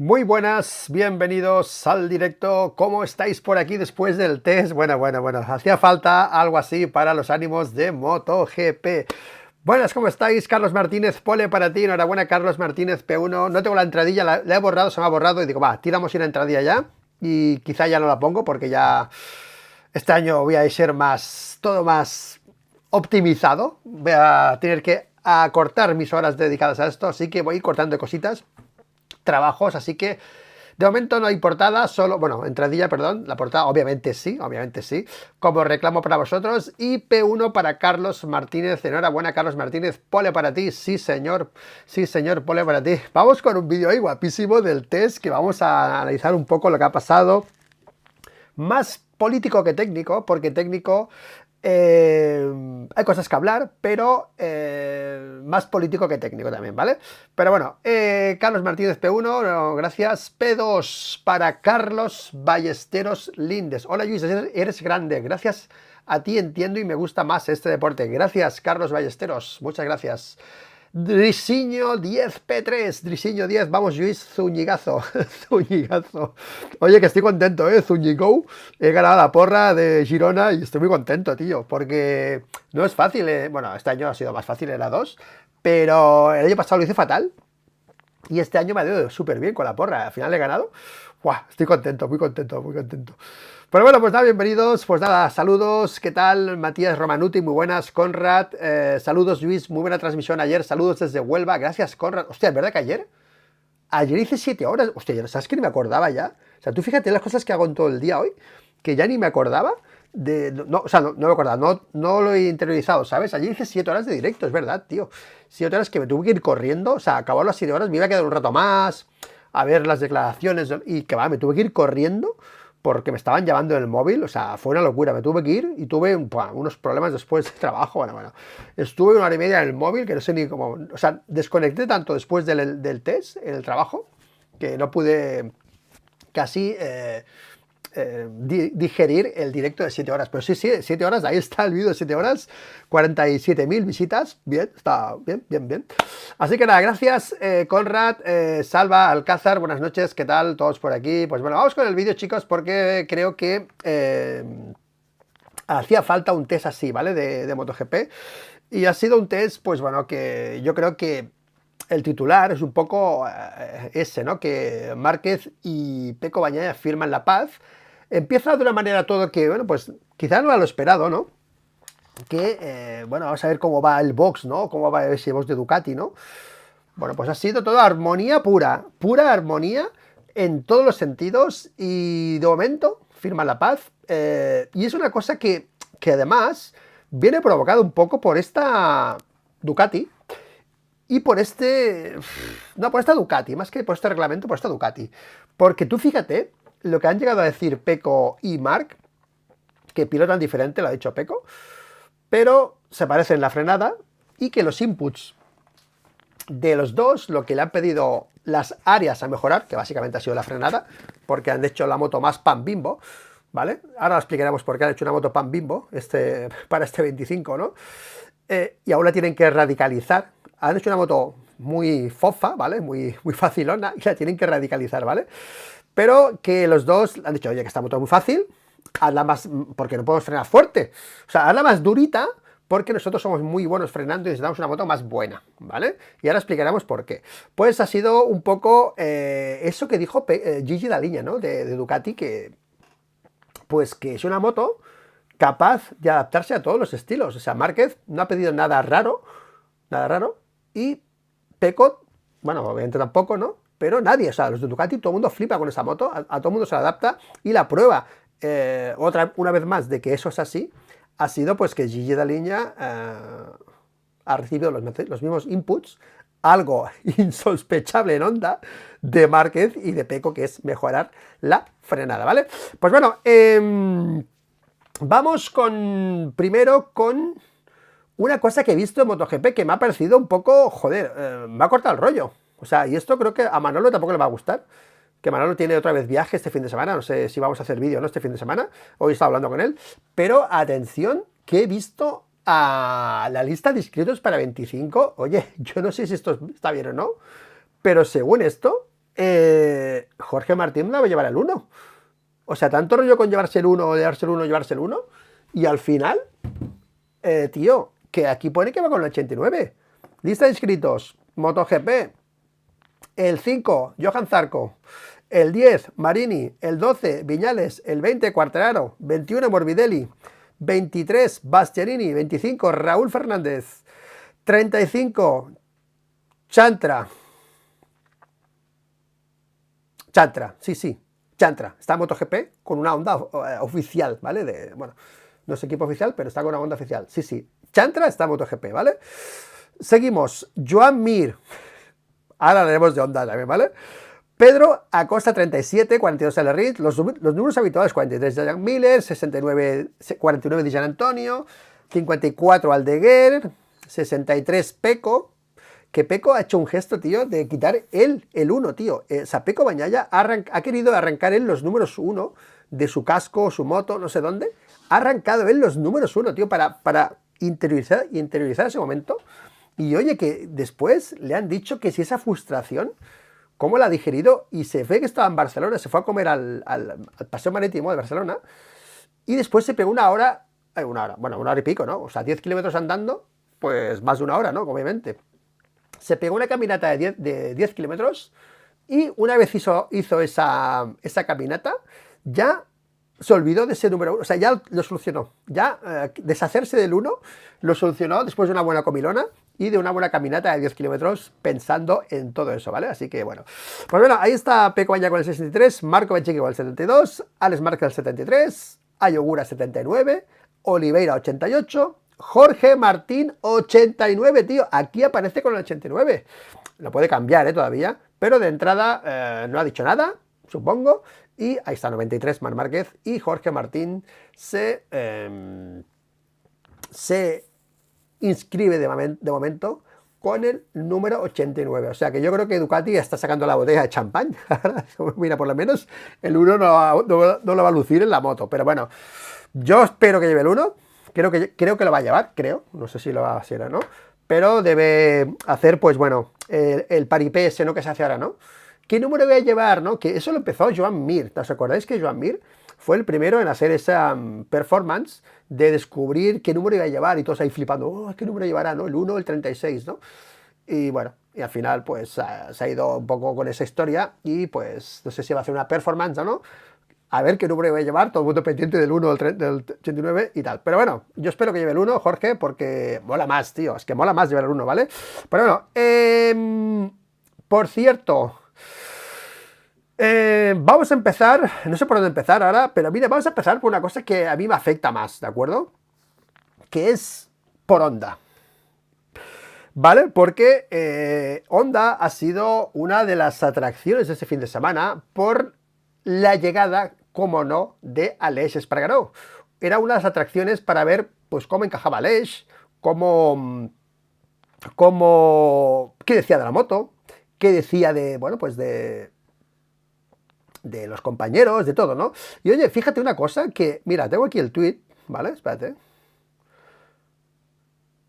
Muy buenas, bienvenidos al directo. ¿Cómo estáis por aquí después del test? Bueno, hacía falta algo así para los ánimos de MotoGP. Buenas, ¿cómo estáis? Carlos Martínez, pole para ti. Enhorabuena, Carlos Martínez, P1. No tengo la entradilla, la he borrado, se me ha borrado y digo, va, tiramos una entradilla ya. Y quizá ya no la pongo porque ya este año voy a ser todo más optimizado. Voy a tener que acortar mis horas dedicadas a esto, así que voy cortando cositas, trabajos, así que de momento no hay portada, solo, bueno, entradilla, perdón, la portada obviamente sí, como reclamo para vosotros, y P1 para Carlos Martínez. Enhorabuena, Carlos Martínez, pole para ti, sí señor, pole para ti. Vamos con un vídeo ahí guapísimo del test, que vamos a analizar un poco lo que ha pasado, más político que técnico, porque técnico hay cosas que hablar, pero más político que técnico también, ¿vale? Pero bueno, Carlos Martínez P1, no, gracias. P2 para Carlos Ballesteros Lindes. Hola Luis, eres grande, gracias a ti entiendo y me gusta más este deporte. Gracias Carlos Ballesteros, muchas gracias. Drisiño 10 P3, Drisiño 10, vamos Luis, Zúñigazo, Zúñigazo. Oye, que estoy contento, Zúñigo, he ganado la porra de Girona y estoy muy contento, tío, porque no es fácil, bueno, este año ha sido más fácil en la 2, pero el año pasado lo hice fatal y este año me ha ido súper bien con la porra, al final he ganado. ¡Buah! Estoy contento, muy contento, muy contento. Pero bueno, pues nada, bienvenidos, pues nada, saludos, ¿qué tal? Matías Romanuti, muy buenas, Conrad, saludos Luis, muy buena transmisión ayer, saludos desde Huelva, gracias Conrad. Hostia, ¿es verdad que ayer hice 7 horas? Hostia, ¿sabes que ni me acordaba ya? O sea, tú fíjate las cosas que hago en todo el día hoy, que ya ni me acordaba no, o sea, no me acordaba, no lo he interiorizado, ¿sabes? Ayer hice 7 horas de directo, es verdad, tío. 7 horas que me tuve que ir corriendo, o sea, acabó las 7 horas, me iba a quedar un rato más, a ver las declaraciones, y que va, me tuve que ir corriendo porque me estaban llamando en el móvil, o sea, fue una locura, me tuve que ir y tuve unos problemas después de trabajo, bueno, estuve 1 hora y media en el móvil, que no sé ni cómo, o sea, desconecté tanto después del test, en el trabajo, que no pude casi digerir el directo de 7 horas, pero sí, 7 horas, ahí está el vídeo de 7 horas, 47.000 visitas, bien, está bien. Así que nada, gracias Conrad, Salva, Alcázar, buenas noches, ¿qué tal? Todos por aquí. Pues bueno, vamos con el vídeo, chicos, porque creo que hacía falta un test así, ¿vale? De MotoGP, y ha sido un test, pues bueno, que yo creo que el titular es un poco ese, ¿no? Que Márquez y Pecco Bagnaia firman la paz. Empieza de una manera todo que, bueno, pues quizás no era lo esperado, ¿no? Que, bueno, vamos a ver cómo va el box, ¿no? Cómo va ese box de Ducati, ¿no? Bueno, pues ha sido toda armonía pura armonía en todos los sentidos y de momento firman la paz. Y es una cosa que además viene provocada un poco por esta Ducati, y por por esta Ducati, más que por este reglamento, por esta Ducati. Porque tú fíjate lo que han llegado a decir Pecco y Marc, que pilotan diferente, lo ha dicho Pecco, pero se parecen en la frenada, y que los inputs de los dos, lo que le han pedido las áreas a mejorar, que básicamente ha sido la frenada, porque han hecho la moto más pan bimbo, ¿vale? Ahora explicaremos por qué han hecho una moto pan bimbo para este 25, ¿no? Y ahora tienen que radicalizar. Han hecho una moto muy fofa, ¿vale? Muy facilona, y la tienen que radicalizar, ¿vale? Pero que los dos han dicho, oye, que esta moto es muy fácil, hazla más, porque no podemos frenar fuerte. O sea, hazla más durita, porque nosotros somos muy buenos frenando y necesitamos una moto más buena, ¿vale? Y ahora explicaremos por qué. Pues ha sido un poco eso que dijo Gigi Dall'Igna, ¿no? De Ducati, que pues que es una moto capaz de adaptarse a todos los estilos. O sea, Márquez no ha pedido nada raro, y Pecco, bueno, obviamente tampoco, ¿no? Pero nadie, o sea, los de Ducati, todo el mundo flipa con esa moto, a todo el mundo se la adapta, y la prueba, una vez más, de que eso es así, ha sido pues que Gigi Dall'Igna ha recibido los mismos inputs, algo insospechable en Honda, de Márquez y de Pecco, que es mejorar la frenada, ¿vale? Pues bueno, vamos primero con una cosa que he visto en MotoGP que me ha parecido un poco, joder, me ha cortado el rollo. O sea, y esto creo que a Manolo tampoco le va a gustar, que Manolo tiene otra vez viaje este fin de semana, no sé si vamos a hacer vídeo o no este fin de semana, hoy he estado hablando con él, pero atención, que he visto a la lista de inscritos para 25, oye, yo no sé si esto está bien o no, pero según esto, Jorge Martín la va a llevar el 1. O sea, tanto rollo con llevarse el 1, llevarse el 1, llevarse el 1. Y al final, tío, que aquí pone que va con el 89. Lista de inscritos, MotoGP. El 5, Johan Zarco. El 10, Marini. El 12, Viñales. El 20, Quartararo. 21, Morbidelli. 23, Bastianini. 25, Raúl Fernández. 35, Chantra. Chantra, sí. Chantra. Está en MotoGP con una Honda oficial, ¿vale? Bueno, no es equipo oficial, pero está con una Honda oficial. Sí. Chantra está en MotoGP, ¿vale? Seguimos. Joan Mir. Ahora hablaremos de Honda también, ¿vale? Pedro Acosta 37, 42 L. Reed, los números habituales 43 de Jan Miller, 49 de Gian Antonio, 54 Aldeguer, 63 Pecco, que Pecco ha hecho un gesto, tío, de quitar el 1, tío. O sea, Pecco Bagnaia ha querido arrancar él los números 1 de su casco, su moto, no sé dónde. Ha arrancado él los números 1, tío, para interiorizar ese momento. Y oye, que después le han dicho que si esa frustración, cómo la ha digerido, y se ve que estaba en Barcelona, se fue a comer al paseo marítimo de Barcelona, y después se pegó una hora y pico, ¿no? O sea, 10 kilómetros andando, pues más de una hora, ¿no? Obviamente. Se pegó una caminata de 10 kilómetros, y una vez hizo esa caminata, ya se olvidó de ese número 1, o sea, ya lo solucionó. Ya deshacerse del 1 lo solucionó después de una buena comilona y de una buena caminata de 10 kilómetros pensando en todo eso, ¿vale? Así que bueno. Pues bueno, ahí está Pecco Bagnaia con el 63, Marco Bezzecchi con el 72, Alex Márquez el 73, Ayogura 79, Oliveira 88, Jorge Martín 89, tío. Aquí aparece con el 89. Lo puede cambiar, todavía, pero de entrada no ha dicho nada, supongo. Y ahí está, 93, Marc Márquez, y Jorge Martín se inscribe de momento con el número 89. O sea que yo creo que Ducati está sacando la botella de champán. Mira, por lo menos el 1 no lo va a lucir en la moto. Pero bueno, yo espero que lleve el 1. Creo que lo va a llevar, no sé si lo va a hacer o no. Pero debe hacer, pues bueno, el paripé ese, ¿no? Que se hace ahora, ¿no? ¿Qué número voy a llevar, no? Que eso lo empezó Joan Mir. ¿Os acordáis que Joan Mir fue el primero en hacer esa performance de descubrir qué número iba a llevar? Y todos ahí flipando, ¿qué número llevará, no? El 1, el 36, ¿no? Y bueno, y al final pues se ha ido un poco con esa historia y pues no sé si va a hacer una performance o no. A ver qué número voy a llevar, todo el mundo pendiente del 1, del 89 y tal. Pero bueno, yo espero que lleve el 1, Jorge, porque mola más, tío. Es que mola más llevar el 1, ¿vale? Pero bueno, por cierto, vamos a empezar, no sé por dónde empezar ahora, pero mira, vamos a empezar por una cosa que a mí me afecta más, ¿de acuerdo? Que es por Honda. ¿Vale? Porque Honda ha sido una de las atracciones de ese fin de semana por la llegada, como no, de Aleix Espargaró. Era una de las atracciones para ver pues cómo encajaba Aleix, qué decía de la moto, qué decía de, bueno, pues de los compañeros, de todo, ¿no? Y oye, fíjate una cosa que, mira, tengo aquí el tweet, ¿vale? Espérate.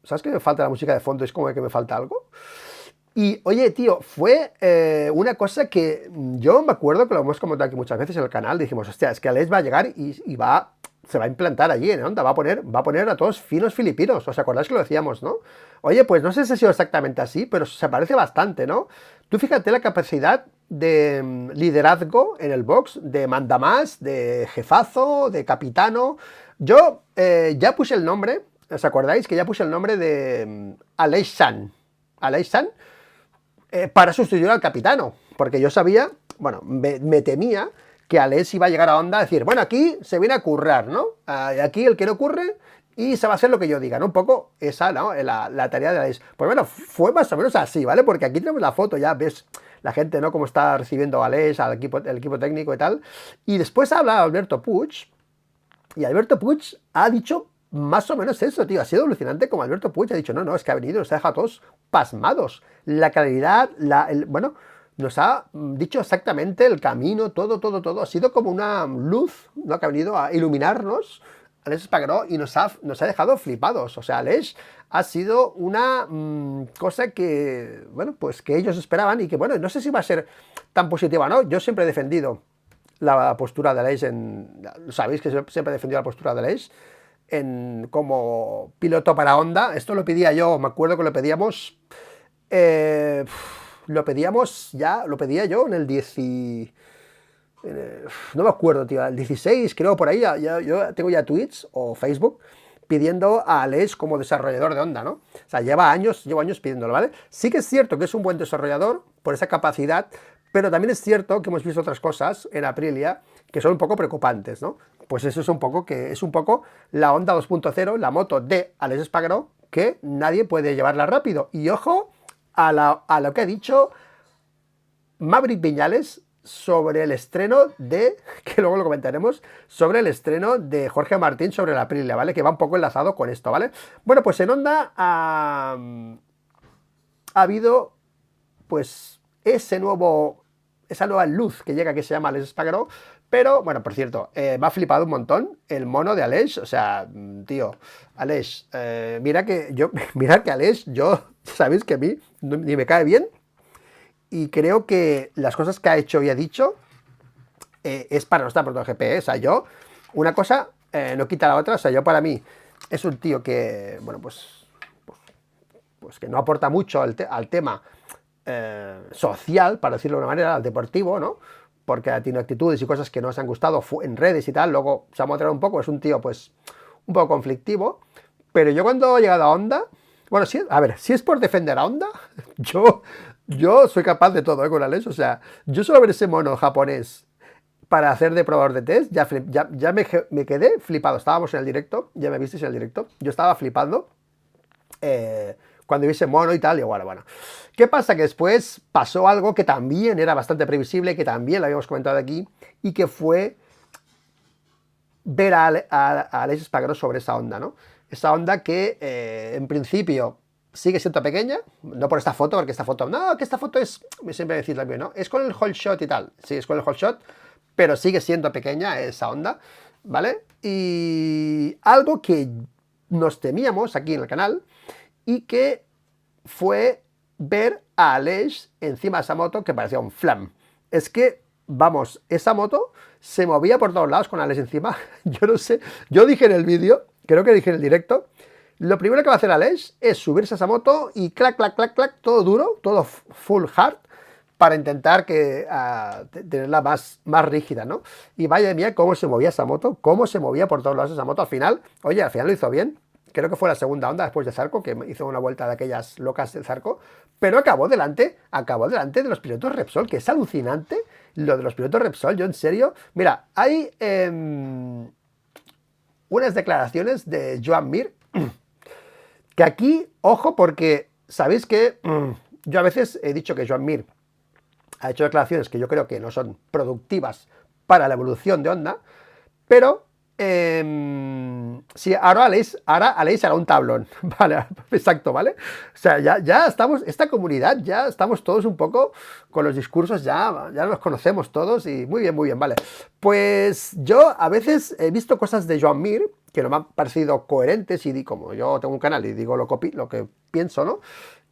¿Sabes que me falta la música de fondo? Es como que me falta algo. Y oye, tío, fue una cosa que yo me acuerdo que lo hemos comentado aquí muchas veces en el canal. Dijimos, hostia, es que Aleix va a llegar y se va a implantar allí en Honda, va a poner a todos finos filipinos. ¿Os acordáis que lo decíamos, no? Oye, pues no sé si ha sido exactamente así, pero se parece bastante, ¿no? Tú fíjate la capacidad de liderazgo en el box, de mandamás, de jefazo, de capitano. Yo ya puse el nombre, ¿os acordáis? Que ya puse el nombre de Aleix San. Aleix San, para sustituir al capitano, porque yo sabía, bueno, me temía que Aleix iba a llegar a Honda a decir, bueno, aquí se viene a currar, ¿no? Aquí el que no curre y se va a hacer lo que yo diga, ¿no? Un poco esa, ¿no? La tarea de Aleix. Pues bueno, fue más o menos así, ¿vale? Porque aquí tenemos la foto, ya ves la gente, ¿no? Cómo está recibiendo a Aleix, el equipo técnico y tal. Y después habla Alberto Puig, y Alberto Puig ha dicho más o menos eso, tío. Ha sido alucinante como Alberto Puig ha dicho, no, es que ha venido y nos ha dejado a todos pasmados. La calidad, bueno, nos ha dicho exactamente el camino, todo. Ha sido como una luz, ¿no? Que ha venido a iluminarnos Aleix Espargaró y nos ha dejado flipados. O sea, Aleix ha sido una cosa que, bueno, pues que ellos esperaban y que, bueno, no sé si va a ser tan positiva, ¿no? Yo siempre he defendido la postura de Aleix sabéis que siempre he defendido la postura de Aleix como piloto para Honda. Esto lo pedía yo, me acuerdo que lo pedíamos, lo pedía yo en el 10 no me acuerdo, tío, el 16, creo, por ahí, yo tengo ya tweets o Facebook pidiendo a Aleix como desarrollador de Honda, ¿no? O sea, llevo años pidiéndolo, ¿vale? Sí que es cierto que es un buen desarrollador por esa capacidad, pero también es cierto que hemos visto otras cosas en Aprilia que son un poco preocupantes, ¿no? Pues eso es un poco la Honda 2.0, la moto de Aleix Espargaró, que nadie puede llevarla rápido. Y ojo a lo que ha dicho Maverick Viñales sobre el estreno que luego lo comentaremos, sobre el estreno de Jorge Martín sobre la Aprilia, ¿vale? Que va un poco enlazado con esto, ¿vale? Bueno, pues en Honda ha habido, pues, esa nueva luz que llega, que se llama Aleix Espargaró, pero, bueno, por cierto, me ha flipado un montón el mono de Aleix. O sea, tío, Aleix, mira que Aleix, sabéis que a mí ni me cae bien, y creo que las cosas que ha hecho y ha dicho es para nuestra MotoGP. O sea, una cosa no quita la otra. O sea, para mí es un tío que, bueno, pues que no aporta mucho al tema social, para decirlo de una manera, al deportivo, ¿no? Porque tiene actitudes y cosas que no se han gustado en redes y tal. Luego se ha mostrado un poco, es un tío, pues, un poco conflictivo. Pero yo cuando he llegado a Honda, bueno, si es por defender a Honda, yo soy capaz de todo, con Aleix. O sea, yo solo ver ese mono japonés para hacer de probador de test, ya me quedé flipado. Estábamos en el directo, ya me visteis en el directo, yo estaba flipando cuando vi ese mono y tal, y bueno. ¿Qué pasa? Que después pasó algo que también era bastante previsible, que también lo habíamos comentado aquí, y que fue ver a Aleix Espargaró sobre esa Honda, ¿no? Esa Honda que en principio sigue siendo pequeña, no por esta foto, porque esta foto es, siempre decir lo mismo, ¿no? Es con el whole shot y tal, sí, es con el whole shot, pero sigue siendo pequeña esa Honda, ¿vale? Y algo que nos temíamos aquí en el canal, y que fue ver a Aleix encima de esa moto que parecía un flam. Es que, vamos, esa moto se movía por todos lados con Aleix encima. Yo no sé, yo dije en el vídeo, creo que dije en el directo, lo primero que va a hacer Aleix es subirse a esa moto y clac, clac, clac, clac, todo duro, todo full hard, para intentar tenerla más rígida, ¿no? Y vaya mía, cómo se movía esa moto, cómo se movía por todos lados esa moto. Al final lo hizo bien. Creo que fue la segunda Honda después de Zarco, que hizo una vuelta de aquellas locas de Zarco, pero acabó delante de los pilotos Repsol, que es alucinante lo de los pilotos Repsol. Yo, en serio, mira, hay unas declaraciones de Joan Mir, que aquí, ojo, porque sabéis que yo a veces he dicho que Joan Mir ha hecho declaraciones que yo creo que no son productivas para la evolución de Honda, pero sí, ahora Aleix hará un tablón, vale, exacto, ¿vale? O sea, ya estamos, esta comunidad, ya estamos todos un poco con los discursos, ya los conocemos todos, y muy bien, vale. Pues yo a veces he visto cosas de Joan Mir que no me han parecido coherentes, y como yo tengo un canal y digo lo que pienso, ¿no?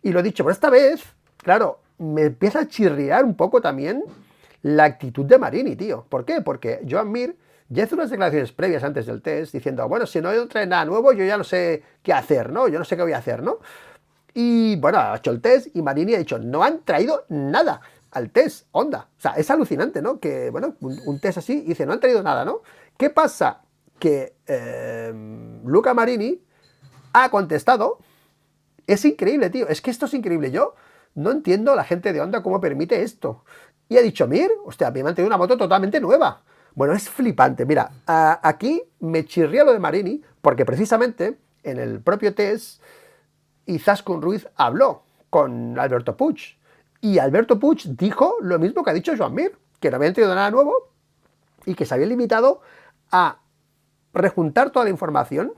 Y lo he dicho, pero esta vez, claro, me empieza a chirriar un poco también la actitud de Marini, tío. ¿Por qué? Porque Joan Mir ya hizo unas declaraciones previas antes del test diciendo, bueno, si no trae nada nuevo, yo ya no sé qué hacer, ¿no? Yo no sé qué voy a hacer, ¿no? Y bueno, ha hecho el test y Marini ha dicho, no han traído nada al test Honda. O sea, es alucinante, ¿no? Que, bueno, un test así, dice, no han traído nada, ¿no? ¿Qué pasa? Que Luca Marini ha contestado, es increíble, tío, es que esto es increíble, yo no entiendo a la gente de Honda cómo permite esto. Y ha dicho, Mir, hostia, a mí me han traído una moto totalmente nueva. Bueno, es flipante. Mira, aquí me chirría lo de Marini, porque precisamente en el propio test Izaskun Ruiz habló con Alberto Puig, y Alberto Puig dijo lo mismo que ha dicho Joan Mir, que no habían traído nada nuevo y que se habían limitado a rejuntar toda la información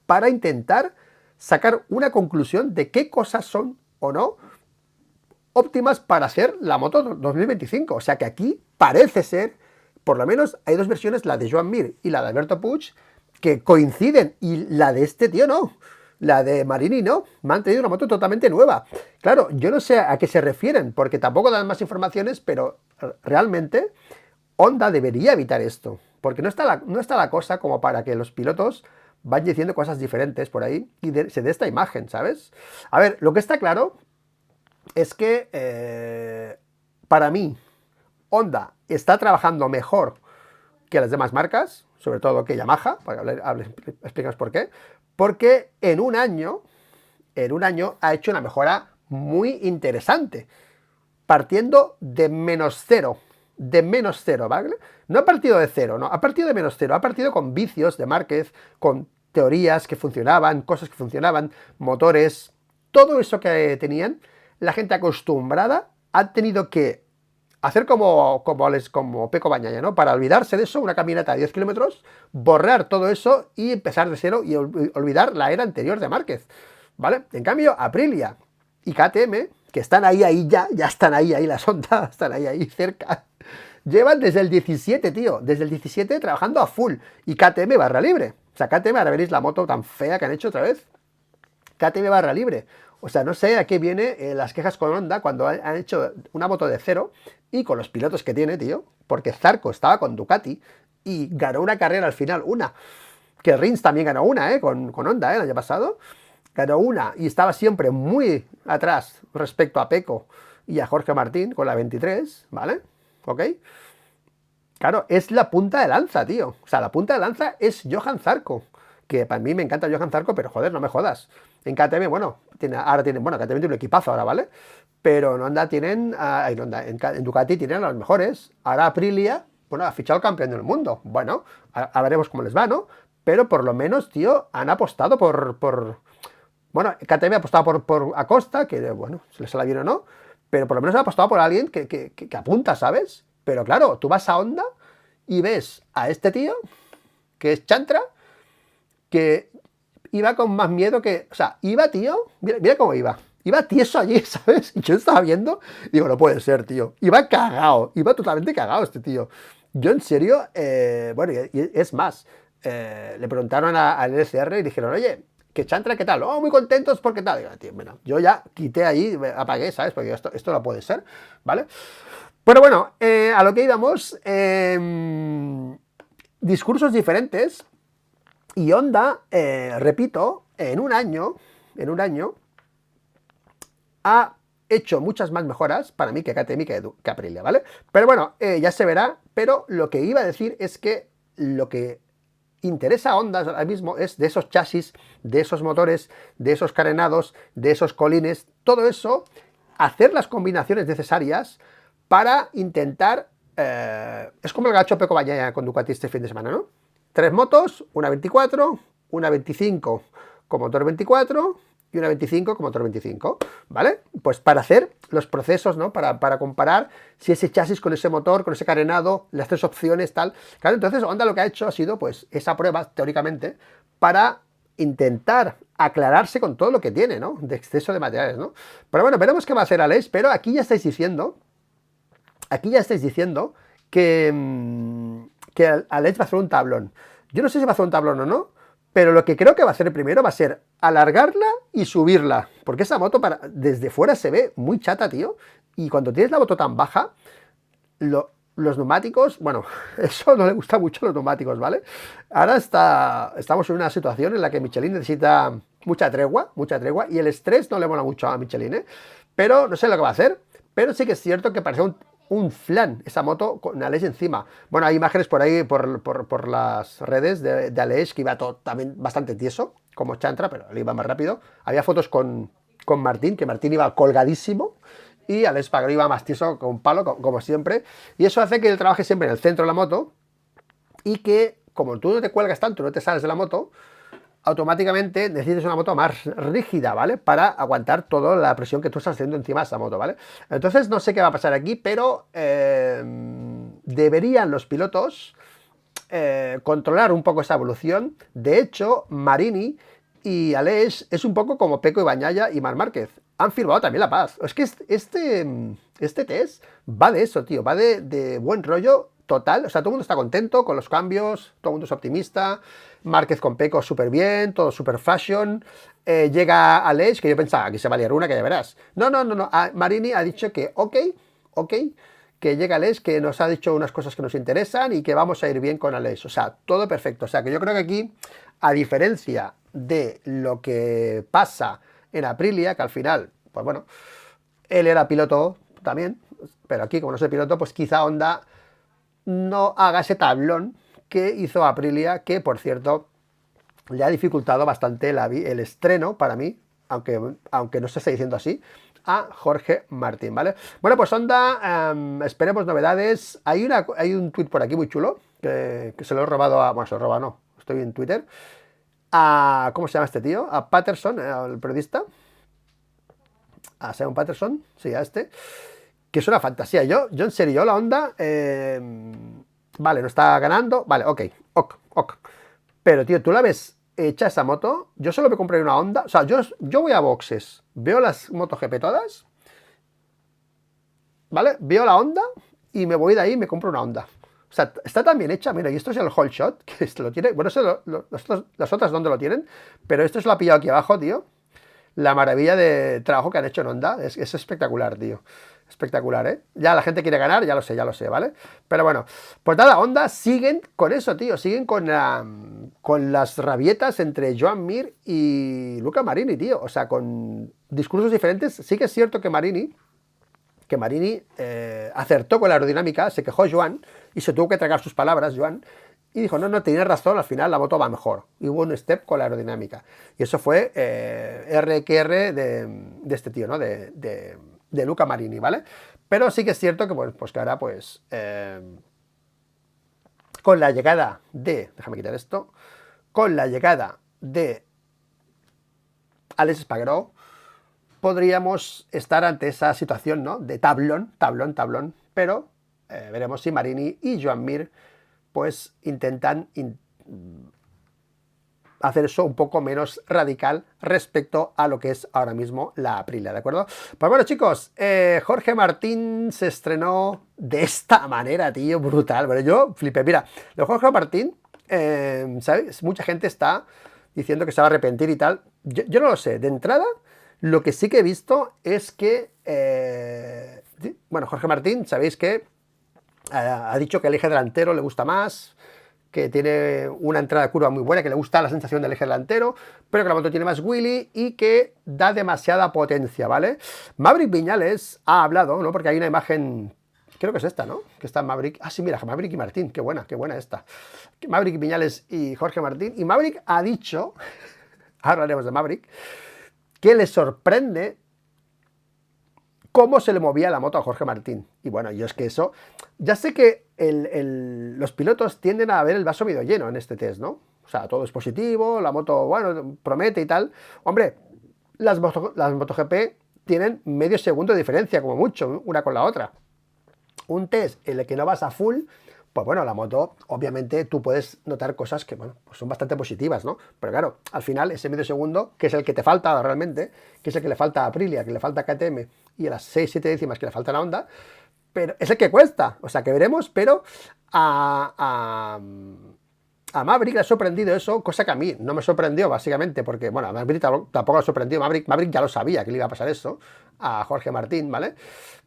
para intentar sacar una conclusión de qué cosas son o no óptimas para hacer la moto 2025. O sea que aquí parece ser, por lo menos hay dos versiones, la de Joan Mir y la de Alberto Puig, que coinciden, y la de este tío no. La de Marini no, me han traído una moto totalmente nueva. Claro, yo no sé a qué se refieren, porque tampoco dan más informaciones, pero realmente Honda debería evitar esto, porque no está la cosa como para que los pilotos vayan diciendo cosas diferentes por ahí y se dé esta imagen, ¿sabes? A ver, lo que está claro es que para mí Honda está trabajando mejor que las demás marcas, sobre todo que Yamaha, para explicaros por qué, porque en un año ha hecho una mejora muy interesante, partiendo de -0, ¿vale? No ha partido de cero, no, ha partido de -0, ha partido con vicios de Márquez, con teorías que funcionaban, cosas que funcionaban, motores, todo eso que tenían, la gente acostumbrada ha tenido que hacer como Peco Bañaya, ¿no? Para olvidarse de eso, una caminata de 10 kilómetros, borrar todo eso y empezar de cero y olvidar la era anterior de Márquez, ¿vale? En cambio, Aprilia y KTM, que están ahí ya están ahí las Honda, están ahí cerca, llevan desde el 17, tío, desde el 17 trabajando a full, y KTM barra libre. O sea, KTM, ahora veréis la moto tan fea que han hecho otra vez, KTM barra libre. O sea, no sé a qué viene las quejas con Honda cuando han hecho una moto de cero y con los pilotos que tiene, tío. Porque Zarco estaba con Ducati y ganó una carrera al final, una. Que Rins también ganó una, con Honda, el año pasado. Ganó una y estaba siempre muy atrás respecto a Pecco y a Jorge Martín con la 23, ¿vale? ¿Ok? Claro, es la punta de lanza, tío. O sea, la punta de lanza es Johan Zarco. Que para mí me encanta Johan Zarco, pero joder, no me jodas. En KTM, bueno, KTM tiene un equipazo ahora, ¿vale? Pero en Honda tienen, en Ducati tienen a los mejores. Ahora Aprilia, bueno, ha fichado al campeón del mundo. Bueno, a veremos cómo les va, ¿no? Pero por lo menos, tío, han apostado bueno, KTM ha apostado por Acosta, que bueno, se les sale bien o no, pero por lo menos ha apostado por alguien que apunta, ¿sabes? Pero claro, tú vas a Honda y ves a este tío, que es Chantra, que iba con más miedo que... O sea, iba, tío, mira cómo iba. Iba tieso allí, ¿sabes? Y yo estaba viendo, digo, no puede ser, tío. Iba cagado, iba totalmente cagado este tío. Yo en serio, bueno, y es más, le preguntaron al LCR y dijeron, oye, ¿qué Chantra qué tal? Oh, muy contentos porque tal. Digo, tío, bueno, yo ya quité ahí, apagué, ¿sabes? Porque esto no puede ser, ¿vale? Pero bueno, a lo que íbamos, discursos diferentes. Y Honda, repito, en un año, ha hecho muchas más mejoras para mí que KTM que Aprilia, ¿vale? Pero bueno, ya se verá, pero lo que iba a decir es que lo que interesa a Honda ahora mismo es de esos chasis, de esos motores, de esos carenados, de esos colines, todo eso, hacer las combinaciones necesarias para intentar... es como el gacho Peco Bañaya con Ducati este fin de semana, ¿no? 3 motos, una 24, una 25 con motor 24 y una 25 con motor 25, ¿vale? Pues para hacer los procesos, ¿no? Para comparar si ese chasis con ese motor, con ese carenado, las 3 opciones, tal. Claro, entonces Honda lo que ha hecho ha sido, pues, esa prueba, teóricamente, para intentar aclararse con todo lo que tiene, ¿no? De exceso de materiales, ¿no? Pero bueno, veremos qué va a hacer Aleix, pero aquí ya estáis diciendo que Aleix va a hacer un tablón. Yo no sé si va a hacer un tablón o no, pero lo que creo que va a hacer primero va a ser alargarla y subirla, porque esa moto desde fuera se ve muy chata, tío, y cuando tienes la moto tan baja, los neumáticos, bueno, eso no le gusta mucho a los neumáticos, ¿vale? Ahora estamos en una situación en la que Michelin necesita mucha tregua, y el estrés no le mola mucho a Michelin, ¿eh? Pero no sé lo que va a hacer, pero sí que es cierto que parece un flan esa moto con Aleix encima. Bueno, hay imágenes por ahí, por las redes de Aleix, que iba también bastante tieso, como Chantra, pero él iba más rápido. Había fotos con Martín, que Martín iba colgadísimo, y Aleix Pagaro iba más tieso con palo, como siempre. Y eso hace que él trabaje siempre en el centro de la moto, y que, como tú no te cuelgas tanto, no te sales de la moto, automáticamente necesitas una moto más rígida, ¿vale? Para aguantar toda la presión que tú estás haciendo encima de esa moto, ¿vale? Entonces no sé qué va a pasar aquí, pero deberían los pilotos controlar un poco esa evolución. De hecho, Marini y Aleix es un poco como Pecco y Bagnaia y Marc Márquez. Han firmado también la paz. Es que este test va de eso, tío. Va de buen rollo total, o sea, todo el mundo está contento con los cambios, todo el mundo es optimista, Márquez con Pecco súper bien, todo súper fashion, llega Aleix, que yo pensaba que se va a liar una, que ya verás. No, Marini ha dicho que ok, que llega Aleix, que nos ha dicho unas cosas que nos interesan y que vamos a ir bien con Aleix, o sea, todo perfecto, o sea, que yo creo que aquí, a diferencia de lo que pasa en Aprilia, que al final, pues bueno, él era piloto también, pero aquí como no soy piloto, pues quizá Honda no haga ese tablón que hizo Aprilia, que por cierto le ha dificultado bastante el estreno para mí, aunque no se esté diciendo así, a Jorge Martín, ¿vale? Bueno, pues Honda, esperemos novedades. Hay un tuit por aquí muy chulo, que se lo he robado a... Bueno, se lo he robado, no, estoy en Twitter. ¿Cómo se llama este tío? A Patterson, el periodista. A Simon Patterson, sí, a este. Que es una fantasía. Yo en serio, la Honda... vale, no está ganando. Vale, ok. Pero, tío, tú la ves hecha esa moto. Yo solo me compré una Honda. O sea, yo voy a boxes, veo las MotoGP todas, ¿vale? Veo la Honda y me voy de ahí y me compro una Honda. O sea, está tan bien hecha. Mira, y esto es el whole shot, que esto lo tiene. Bueno, las otras dónde lo tienen, pero esto se lo ha pillado aquí abajo, tío. La maravilla de trabajo que han hecho en Honda. Es espectacular, tío. Espectacular, ¿eh? Ya la gente quiere ganar, ya lo sé, ¿vale? Pero bueno, pues nada, Honda siguen con eso, tío. Siguen con las rabietas entre Joan Mir y Luca Marini, tío. O sea, con discursos diferentes. Sí que es cierto que Marini acertó con la aerodinámica, se quejó Joan y se tuvo que tragar sus palabras, Joan. Y dijo, no, tienes razón, al final la moto va mejor. Y hubo un step con la aerodinámica. Y eso fue RQR de este tío, ¿no? De Luca Marini, ¿vale? Pero sí que es cierto que, pues que ahora, pues, con la llegada de... Déjame quitar esto. Con la llegada de Alex Espargaró, podríamos estar ante esa situación, ¿no? De tablón. Pero veremos si Marini y Joan Mir pues intentan hacer eso un poco menos radical respecto a lo que es ahora mismo la Aprilia, ¿de acuerdo? Pues bueno, chicos, Jorge Martín se estrenó de esta manera, tío, brutal. Pero yo flipé. Mira, lo de Jorge Martín, ¿sabes? Mucha gente está diciendo que se va a arrepentir y tal. Yo no lo sé. De entrada, lo que sí que he visto es que, bueno, Jorge Martín, sabéis que ha dicho que el eje delantero le gusta más, que tiene una entrada de curva muy buena, que le gusta la sensación del eje delantero, pero que la moto tiene más wheelie y que da demasiada potencia, ¿vale? Maverick Viñales ha hablado, ¿no? Porque hay una imagen, creo que es esta, ¿no? Que está Maverick. Ah, sí, mira, Maverick y Martín, qué buena esta. Maverick Viñales y Jorge Martín. Y Maverick ha dicho, ahora hablaremos de Maverick, que le sorprende cómo se le movía la moto a Jorge Martín. Y bueno, yo es que eso... Ya sé que los pilotos tienden a ver el vaso medio lleno en este test, ¿no? O sea, todo es positivo, la moto, bueno, promete y tal. Hombre, las MotoGP tienen medio segundo de diferencia, como mucho, una con la otra. Un test en el que no vas a full, pues bueno, la moto, obviamente, tú puedes notar cosas que, bueno, pues son bastante positivas, ¿no? Pero claro, al final, ese medio segundo, que es el que te falta realmente, que es el que le falta a Aprilia, que le falta a KTM, y a las 6-7 décimas que le faltan a Honda, pero es el que cuesta, o sea, que veremos, pero a Maverick le ha sorprendido eso, cosa que a mí no me sorprendió, básicamente, porque, bueno, a Maverick tampoco le ha sorprendido, Maverick ya lo sabía que le iba a pasar eso a Jorge Martín, ¿vale?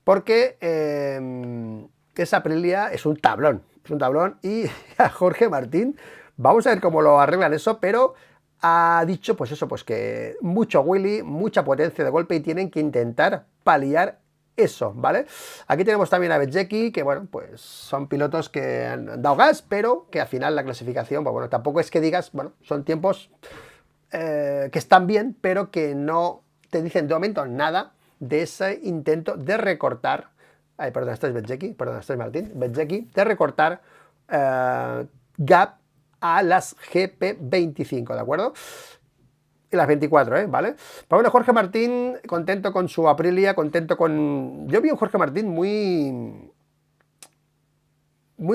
Porque esa Aprilia es un tablón, y a Jorge Martín, vamos a ver cómo lo arreglan eso, pero ha dicho, pues eso, pues que mucho wheelie, mucha potencia de golpe y tienen que intentar paliar eso, ¿vale? Aquí tenemos también a Bezzecchi, que bueno, pues son pilotos que han dado gas, pero que al final la clasificación, pues bueno, tampoco es que digas, bueno, son tiempos que están bien, pero que no te dicen de momento nada de ese intento de recortar, perdón, este es Bezzecchi, perdón, este es Martín, Bezzecchi, de recortar gap a las GP25, ¿de acuerdo? Y las 24, ¿vale? Pues bueno, Jorge Martín, contento con su Aprilia, contento con... Yo vi a un Jorge Martín muy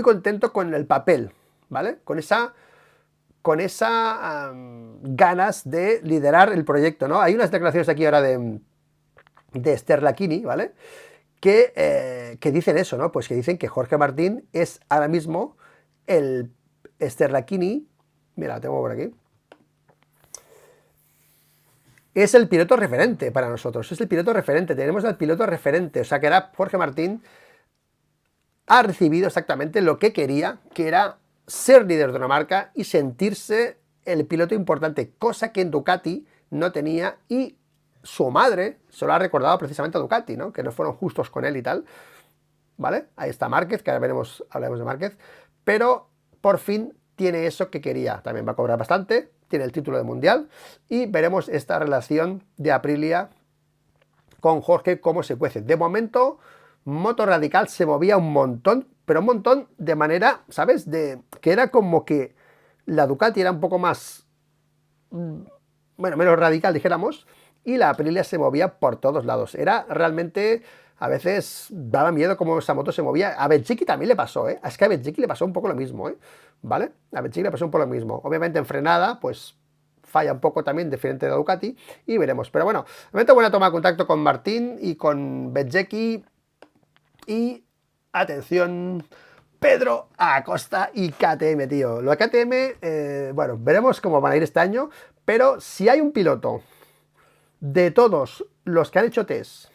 contento con el papel, ¿vale? Con esa ganas de liderar el proyecto, ¿no? Hay unas declaraciones aquí ahora de Sterlachini, ¿vale? que dicen eso, ¿no? Pues que dicen que Jorge Martín es ahora mismo el Sterlachini, mira, la tengo por aquí, es el piloto referente para nosotros, es el piloto referente, tenemos al piloto referente, o sea que ahora Jorge Martín ha recibido exactamente lo que quería, que era ser líder de una marca y sentirse el piloto importante, cosa que en Ducati no tenía, y su madre se lo ha recordado precisamente a Ducati, ¿no? Que no fueron justos con él y tal, ¿vale? Ahí está Márquez, que ahora hablaremos de Márquez, pero por fin tiene eso que quería, también va a cobrar bastante, tiene el título de mundial, y veremos esta relación de Aprilia con Jorge cómo se cuece. De momento, Moto Radical se movía un montón, pero un montón de manera, ¿sabes? Que era como que la Ducati era un poco más, bueno, menos radical, dijéramos, y la Aprilia se movía por todos lados. Era realmente, a veces daba miedo cómo esa moto se movía. A Bezzecchi también le pasó, ¿eh? Es que a Bezzecchi le pasó un poco lo mismo, ¿eh? ¿Vale? A Bezzecchi le pasó un poco lo mismo. Obviamente en frenada, pues falla un poco también diferente de la Ducati y veremos. Pero bueno, de momento voy a tomar contacto con Martín y con Bezzecchi y atención, Pedro Acosta y KTM, tío. Lo de KTM, bueno, veremos cómo van a ir este año, pero si hay un piloto de todos los que han hecho test,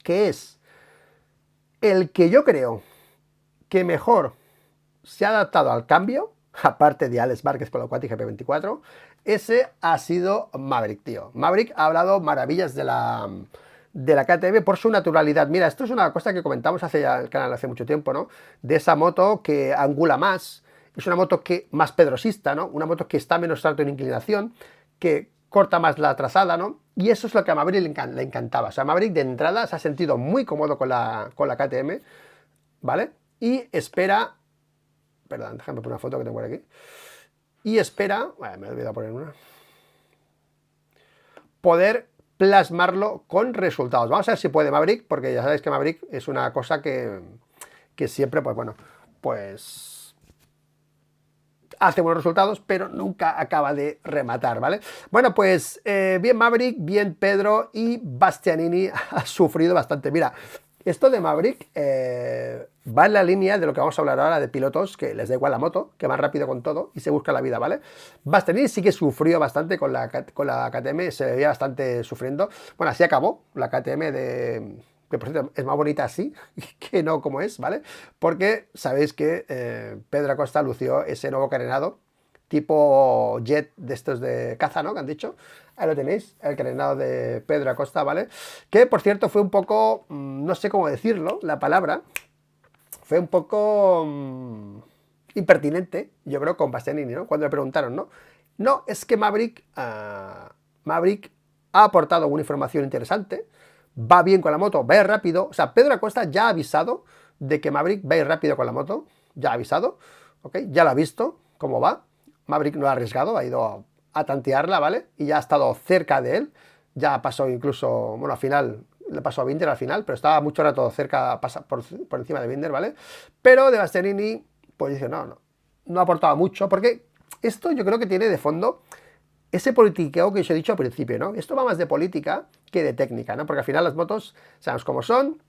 que es el que yo creo que mejor se ha adaptado al cambio, aparte de Alex Márquez con la Ducati GP24, ese ha sido Maverick, tío. Maverick ha hablado maravillas de la KTM por su naturalidad. Mira, esto es una cosa que comentamos el canal hace mucho tiempo, ¿no? De esa moto que angula más, es una moto que más pedrosista, ¿no? Una moto que está menos alto en inclinación, que corta más la trazada, ¿no? Y eso es lo que a Maverick le encantaba. O sea, Maverick de entrada se ha sentido muy cómodo con la KTM, ¿vale? Y espera, perdón, déjame poner una foto que tengo por aquí, y espera, bueno, me he olvidado poner una, poder plasmarlo con resultados. Vamos a ver si puede Maverick, porque ya sabéis que Maverick es una cosa que siempre, pues bueno, pues hace buenos resultados, pero nunca acaba de rematar, ¿vale? Bueno, pues bien Maverick, bien Pedro, y Bastianini ha sufrido bastante. Mira, esto de Maverick va en la línea de lo que vamos a hablar ahora de pilotos que les da igual la moto, que van rápido con todo y se busca la vida, ¿vale? Bastianini sí que sufrió bastante con la KTM, se veía bastante sufriendo. Bueno, así acabó la KTM que por cierto es más bonita así que no como es, ¿vale? Porque sabéis que Pedro Acosta lució ese nuevo carenado tipo jet de estos de caza, ¿no? Que han dicho. Ahí lo tenéis, el carenado de Pedro Acosta, ¿vale? Que, por cierto, fue un poco, no sé cómo decirlo, la palabra, fue un poco impertinente, yo creo, con Bastianini, ¿no? Cuando le preguntaron, ¿no? No, es que Maverick ha aportado una información interesante, va bien con la moto, va a ir rápido. O sea, Pedro Acosta ya ha avisado de que Maverick va a ir rápido con la moto, ya ha avisado, ¿ok? Ya lo ha visto, cómo va. Maverick no ha arriesgado, ha ido a tantearla, ¿vale? Y ya ha estado cerca de él, ya pasó incluso, bueno, al final, le pasó a Binder al final, pero estaba mucho rato cerca, por encima de Binder, ¿vale? Pero de Bastianini, pues dice, no ha aportado mucho, porque esto yo creo que tiene de fondo ese politiqueo que os he dicho al principio, ¿no? Esto va más de política que de técnica, ¿no? Porque al final las motos, sabemos cómo son,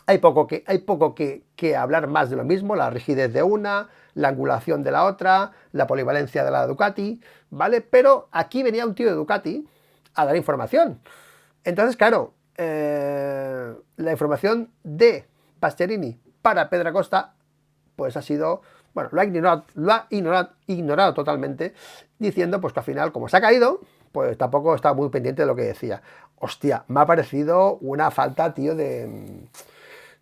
hay poco que hablar más de lo mismo, la rigidez de una, la angulación de la otra, la polivalencia de la Ducati, ¿vale? Pero aquí venía un tío de Ducati a dar información. Entonces, claro, la información de Bastianini para Pedro Acosta, pues ha sido, bueno, lo ha ignorado totalmente, diciendo pues que al final, como se ha caído, pues tampoco estaba muy pendiente de lo que decía. Hostia, me ha parecido una falta, tío, de...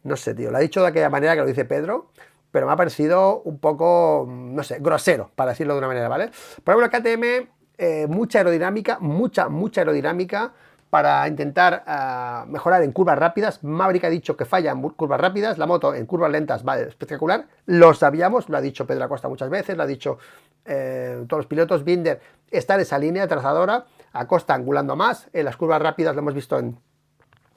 No sé, tío, lo ha dicho de aquella manera que lo dice Pedro, pero me ha parecido un poco, no sé, grosero, para decirlo de una manera, ¿vale? Por ejemplo, KTM, mucha aerodinámica, mucha aerodinámica para intentar mejorar en curvas rápidas. Maverick ha dicho que falla en curvas rápidas, la moto en curvas lentas va espectacular, lo sabíamos, lo ha dicho Pedro Acosta muchas veces, lo ha dicho todos los pilotos. Binder está en esa línea trazadora, Acosta angulando más, en las curvas rápidas lo hemos visto en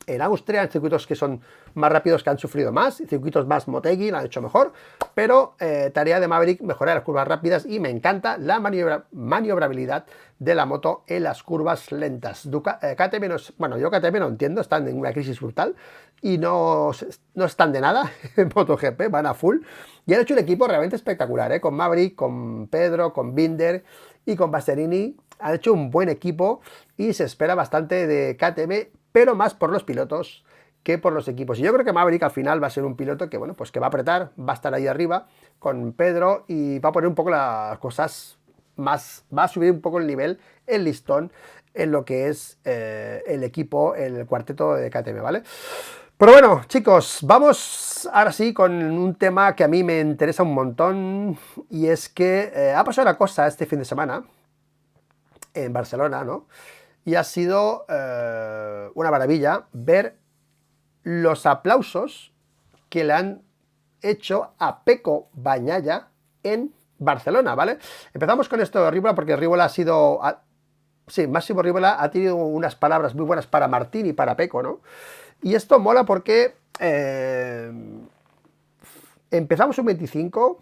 en Austria, en circuitos que son más rápidos, que han sufrido más, circuitos más Motegi lo han hecho mejor, pero tarea de Maverick mejorar las curvas rápidas y me encanta la maniobrabilidad de la moto en las curvas lentas. KTM bueno, yo KTM no entiendo, están en una crisis brutal y no están de nada en MotoGP, van a full y han hecho un equipo realmente espectacular, con Maverick, con Pedro, con Binder y con Bastianini. Han hecho un buen equipo y se espera bastante de KTM, pero más por los pilotos que por los equipos. Y yo creo que Maverick al final va a ser un piloto que, bueno, pues que va a apretar, va a estar ahí arriba con Pedro y va a poner un poco las cosas más, va a subir un poco el nivel, el listón, en lo que es el equipo, el cuarteto de KTM, ¿vale? Pero bueno, chicos, vamos ahora sí con un tema que a mí me interesa un montón y es que ha pasado una cosa este fin de semana en Barcelona, ¿no? Y ha sido una maravilla ver los aplausos que le han hecho a Pecco Bagnaia en Barcelona, ¿vale? Empezamos con esto de Rivola porque Rivola ha sido... sí, Máximo Rivola ha tenido unas palabras muy buenas para Martín y para Pecco, ¿no? Y esto mola porque empezamos un 25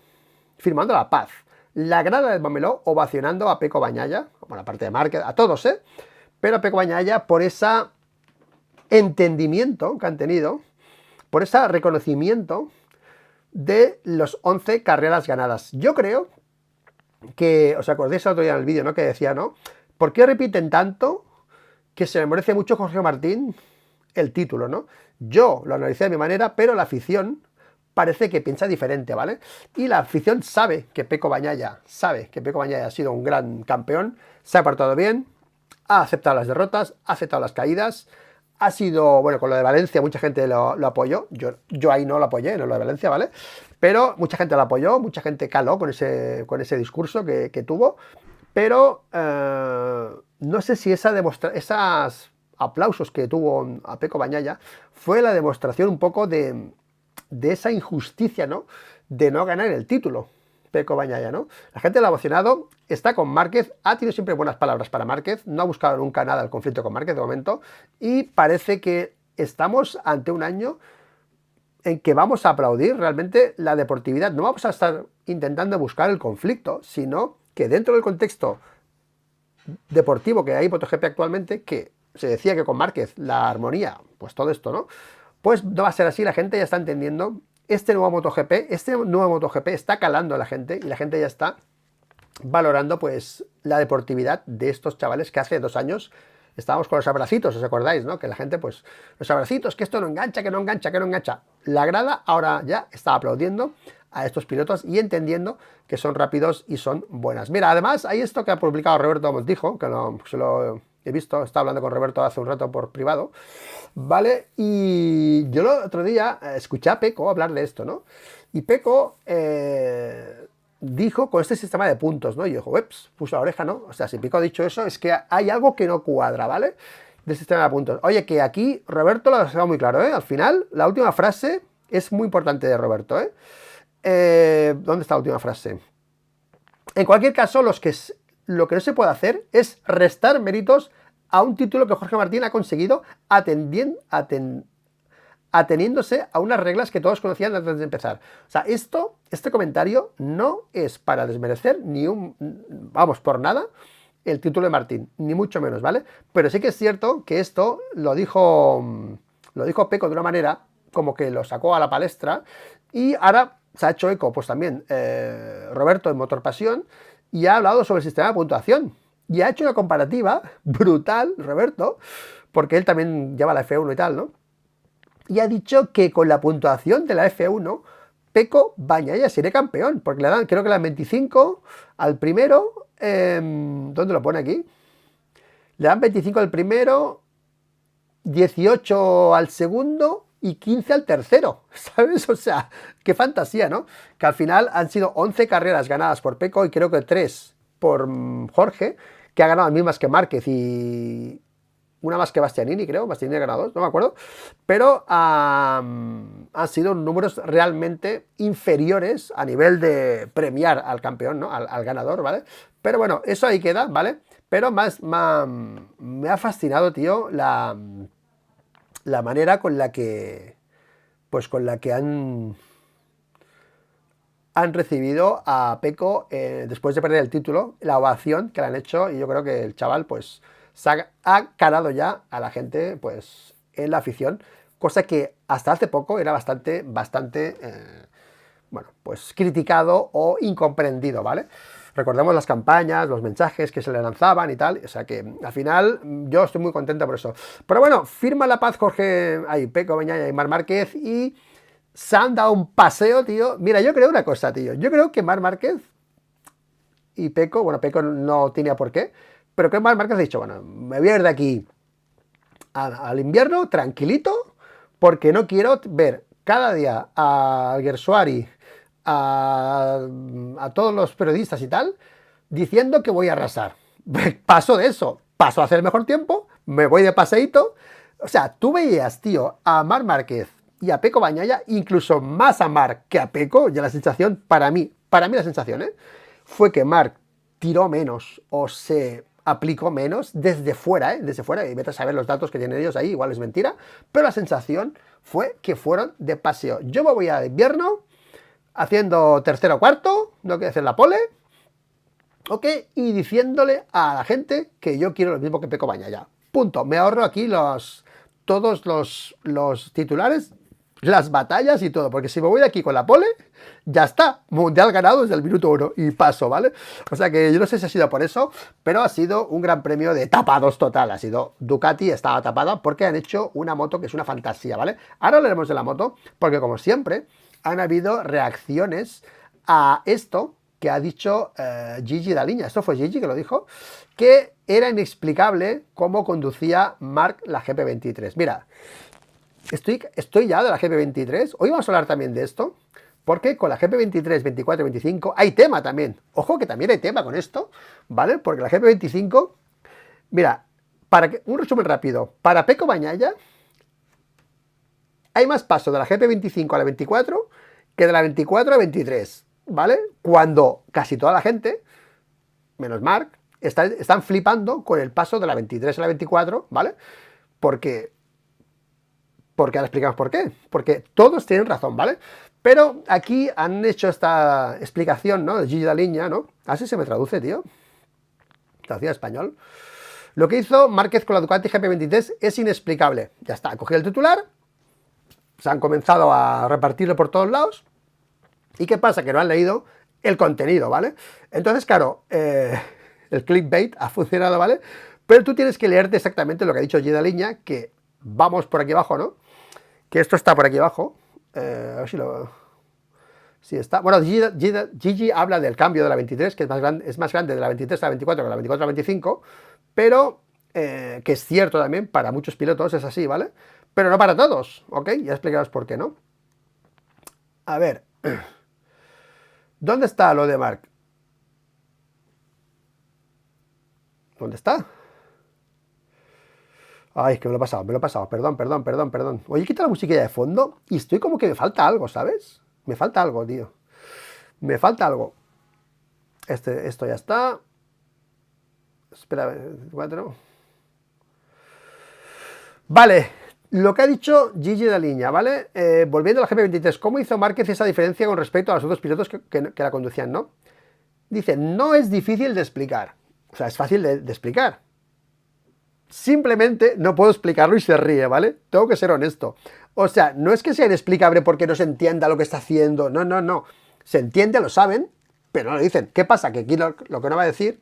firmando la paz. La grada del Montmeló ovacionando a Pecco Bagnaia, bueno, aparte de Márquez, a todos, pero a Pecco Bagnaia por ese entendimiento que han tenido, por ese reconocimiento de los 11 carreras ganadas. Yo creo que, ¿os acordáis el otro día en el vídeo, ¿no? Que decía, ¿no? ¿Por qué repiten tanto que se me merece mucho Jorge Martín el título, ¿no? Yo lo analicé de mi manera, pero la afición parece que piensa diferente, ¿vale? Y la afición sabe que Pecco Bagnaia ha sido un gran campeón, se ha portado bien, ha aceptado las derrotas, ha aceptado las caídas, ha sido, bueno, con lo de Valencia mucha gente lo apoyó, yo ahí no lo apoyé, en lo de Valencia, ¿vale? Pero mucha gente lo apoyó, mucha gente caló con ese discurso que tuvo, pero no sé si esas aplausos que tuvo a Pecco Bagnaia fue la demostración un poco de esa injusticia, ¿no? De no ganar el título, Pecco Bagnaia, ¿no? La gente lo ha emocionado, está con Márquez, ha tenido siempre buenas palabras para Márquez, no ha buscado nunca nada el conflicto con Márquez de momento, y parece que estamos ante un año en que vamos a aplaudir realmente la deportividad. No vamos a estar intentando buscar el conflicto, sino que dentro del contexto deportivo que hay en MotoGP actualmente, que se decía que con Márquez la armonía, pues todo esto, ¿no? Pues no va a ser así, la gente ya está entendiendo este nuevo MotoGP está calando a la gente y la gente ya está valorando pues la deportividad de estos chavales que hace 2 años estábamos con los abracitos, ¿os acordáis, no? Que la gente, pues, los abracitos, que esto no engancha, que no engancha, que no engancha. La grada ahora ya está aplaudiendo a estos pilotos y entendiendo que son rápidos y son buenas. Mira, además hay esto que ha publicado Roberto Montijo, que se lo he visto, estaba hablando con Roberto hace un rato por privado, ¿vale? Y yo el otro día escuché a Pecco hablar de esto, ¿no? Y Pecco dijo con este sistema de puntos, ¿no? Y yo dijo, ups, puso la oreja, ¿no? O sea, si Pecco ha dicho eso, es que hay algo que no cuadra, ¿vale? Del sistema de puntos. Oye, que aquí Roberto lo ha dejado muy claro, ¿eh? Al final, la última frase es muy importante de Roberto, ¿eh? ¿Dónde está la última frase? En cualquier caso, lo que no se puede hacer es restar méritos a un título que Jorge Martín ha conseguido ateniéndose a unas reglas que todos conocían antes de empezar. O sea, este comentario no es para desmerecer vamos, por nada, el título de Martín, ni mucho menos, ¿vale? Pero sí que es cierto que esto lo dijo Pecco de una manera como que lo sacó a la palestra y ahora se ha hecho eco, pues también Roberto en Motor Pasión y ha hablado sobre el sistema de puntuación y ha hecho una comparativa brutal, Roberto, porque él también lleva la F1 y tal, ¿no? Y ha dicho que con la puntuación de la F1, Pecco Bagnaia sería campeón, porque le dan, creo que le dan 25 al primero, ¿dónde lo pone aquí? Le dan 25 al primero, 18 al segundo y 15 al tercero, ¿sabes? O sea, qué fantasía, ¿no? Que al final han sido 11 carreras ganadas por Pecco y creo que 3 por Jorge, que ha ganado las mismas que Márquez y una más que Bastianini, creo. Bastianini ha ganado 2, no me acuerdo. Pero han sido números realmente inferiores a nivel de premiar al campeón, ¿no? Al ganador, ¿vale? Pero bueno, eso ahí queda, ¿vale? Pero me ha fascinado, tío, la manera con la que, pues con la que han recibido a Pecco después de perder el título, la ovación que le han hecho, y yo creo que el chaval pues ha calado ya a la gente pues en la afición, cosa que hasta hace poco era bastante bueno, pues criticado o incomprendido, ¿vale? Recordemos las campañas, los mensajes que se le lanzaban y tal, o sea que al final yo estoy muy contento por eso. Pero bueno, firma la paz Pecco Bagnaia y Marc Márquez, y se han dado un paseo, tío. Mira, yo creo una cosa, tío. Yo creo que Marc Márquez y Pecco, bueno, Pecco no tenía por qué, pero creo que Marc Márquez ha dicho, bueno, me voy a ir de aquí al invierno tranquilito, porque no quiero ver cada día a Alguersuari, a todos los periodistas y tal, diciendo que voy a arrasar. Paso de eso, paso a hacer el mejor tiempo, me voy de paseíto. O sea, tú veías, tío, a Marc Márquez y a Pecco Bagnaia, incluso más a Marc que a Pecco, ya la sensación, para mí la sensación, fue que Marc tiró menos o se aplicó menos desde fuera, y vete a saber los datos que tienen ellos ahí, igual es mentira, pero la sensación fue que fueron de paseo. Yo me voy a invierno haciendo tercero o cuarto, no quiero hacer la pole, ¿ok? Y diciéndole a la gente que yo quiero lo mismo que Pecco Bagnaia. Punto. Me ahorro aquí todos los titulares, las batallas y todo, porque si me voy de aquí con la pole, ya está, mundial ganado desde el minuto 1 y paso, ¿vale? O sea que yo no sé si ha sido por eso, pero ha sido un gran premio de tapados total. Ha sido Ducati, estaba tapada porque han hecho una moto que es una fantasía, ¿vale? Ahora hablaremos de la moto, porque como siempre han habido reacciones a esto que ha dicho Gigi Dall'Igna. Esto fue Gigi que lo dijo, que era inexplicable cómo conducía Marc la GP23. Mira, estoy ya de la GP23. Hoy vamos a hablar también de esto, porque con la GP23, 24 y 25 hay tema también. Ojo que también hay tema con esto, ¿vale? Porque la GP25, mira, un resumen rápido. Para Pecco Bagnaia hay más paso de la GP25 a la 24 que de la 24 a 23, ¿vale? Cuando casi toda la gente, menos Marc, están flipando con el paso de la 23 a la 24, ¿vale? Porque ahora explicamos por qué. Porque todos tienen razón, ¿vale? Pero aquí han hecho esta explicación, ¿no? De Gigi Dall'Igna, ¿no? Así se me traduce, tío. Traducción a español. Lo que hizo Márquez con la Ducati GP23 es inexplicable. Ya está, ha cogido el titular, se han comenzado a repartirlo por todos lados. ¿Y qué pasa? Que no han leído el contenido, ¿vale? Entonces, claro, el clickbait ha funcionado, ¿vale? Pero tú tienes que leerte exactamente lo que ha dicho Gigi Dall'Igna, que vamos por aquí abajo, ¿no? Que esto está por aquí abajo. A ver si está. Bueno, Gigi habla del cambio de la 23, que es más grande de la 23 a la 24 que de la 24 a la 25, pero que es cierto también, para muchos pilotos es así, ¿vale? Pero no para todos, ¿ok? Ya explicaros por qué, ¿no? A ver, ¿dónde está lo de Marc? ¿Dónde está? Ay, que me lo he pasado, perdón. Oye, quita la musiquilla de fondo y estoy como que me falta algo, ¿sabes? Me falta algo, tío. Me falta algo. Esto ya está. Espera, 4. Vale, lo que ha dicho Gigi Dall'Igna, ¿vale? Volviendo a la GP23, ¿cómo hizo Márquez esa diferencia con respecto a los otros pilotos que la conducían, no? Dice, no es difícil de explicar. O sea, es fácil de explicar. Simplemente no puedo explicarlo y se ríe, ¿vale? Tengo que ser honesto. O sea, no es que sea inexplicable porque no se entienda lo que está haciendo. No. Se entiende, lo saben, pero no lo dicen. ¿Qué pasa? Que aquí lo que no va a decir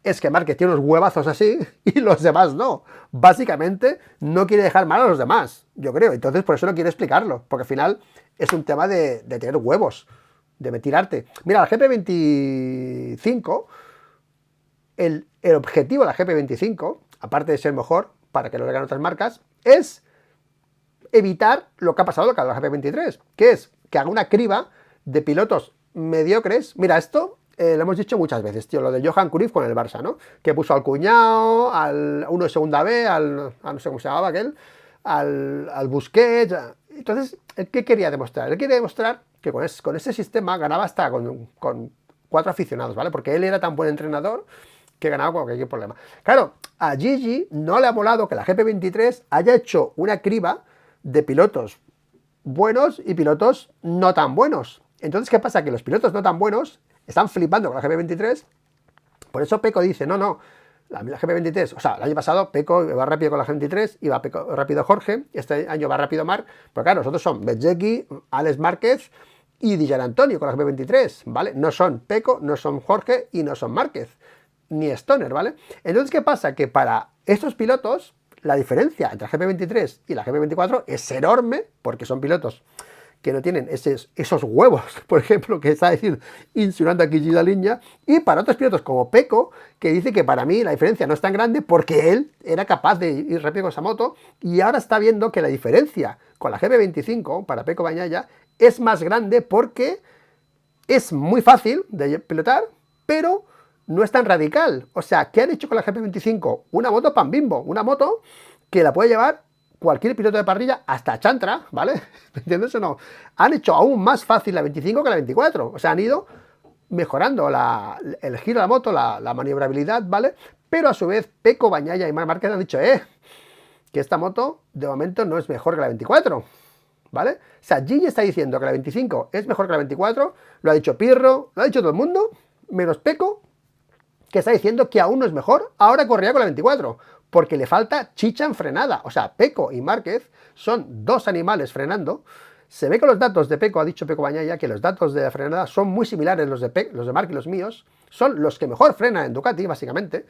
es que Márquez tiene unos huevazos así y los demás no. Básicamente no quiere dejar mal a los demás, yo creo. Entonces por eso no quiere explicarlo, porque al final es un tema de tener huevos, de tirarte. Mira, la GP25, el objetivo de la GP25, aparte de ser mejor, para que lo lean otras marcas, es evitar lo que ha pasado con la GP23, que es que haga una criba de pilotos mediocres. Mira, esto lo hemos dicho muchas veces, tío, lo de Johan Cruyff con el Barça, ¿no? Que puso al cuñado, al uno de segunda B, al no sé cómo se llamaba aquel, al Busquets. Entonces, ¿qué quería demostrar? Él quería demostrar que con ese sistema ganaba hasta con 4 aficionados, ¿vale? Porque él era tan buen entrenador que ganaba con cualquier problema. Claro, a Gigi no le ha molado que la GP23 haya hecho una criba de pilotos buenos y pilotos no tan buenos. Entonces, ¿qué pasa? Que los pilotos no tan buenos están flipando con la GP23. Por eso Pecco dice, no, la GP23, o sea, el año pasado Pecco iba rápido con la GP23, iba rápido Jorge, este año va rápido Marc, pero claro, nosotros son Bezzecchi, Alex Márquez y Di Giannantonio con la GP23, ¿vale? No son Pecco, no son Jorge y no son Márquez, ni Stoner, ¿vale? Entonces, ¿qué pasa? Que para estos pilotos, la diferencia entre la GP23 y la GP24 es enorme, porque son pilotos que no tienen esos huevos, por ejemplo, que está diciendo, insinuando aquí Gigi Dall'Igna, y para otros pilotos como Pecco, que dice que para mí la diferencia no es tan grande porque él era capaz de ir rápido con esa moto, y ahora está viendo que la diferencia con la GP25 para Pecco Bagnaia es más grande porque es muy fácil de pilotar, pero no es tan radical. O sea, ¿qué han hecho con la GP25? Una moto pan bimbo, una moto que la puede llevar cualquier piloto de parrilla, hasta Chantra, ¿vale? ¿Me entiendes o no? Han hecho aún más fácil la 25 que la 24. O sea, han ido mejorando el giro de la moto, la maniobrabilidad, ¿vale? Pero a su vez, Pecco Bagnaia y Marc Márquez han dicho, que esta moto de momento no es mejor que la 24, ¿vale? O sea, Gigi está diciendo que la 25 es mejor que la 24, lo ha dicho Pirro, lo ha dicho todo el mundo, menos Pecco, que está diciendo que aún no es mejor, ahora corría con la 24, porque le falta chicha en frenada. O sea, Pecco y Márquez son dos animales frenando. Se ve que los datos de Pecco, ha dicho Pecco Bagnaia, que los datos de la frenada son muy similares, los de Marc y los míos, son los que mejor frenan en Ducati, básicamente.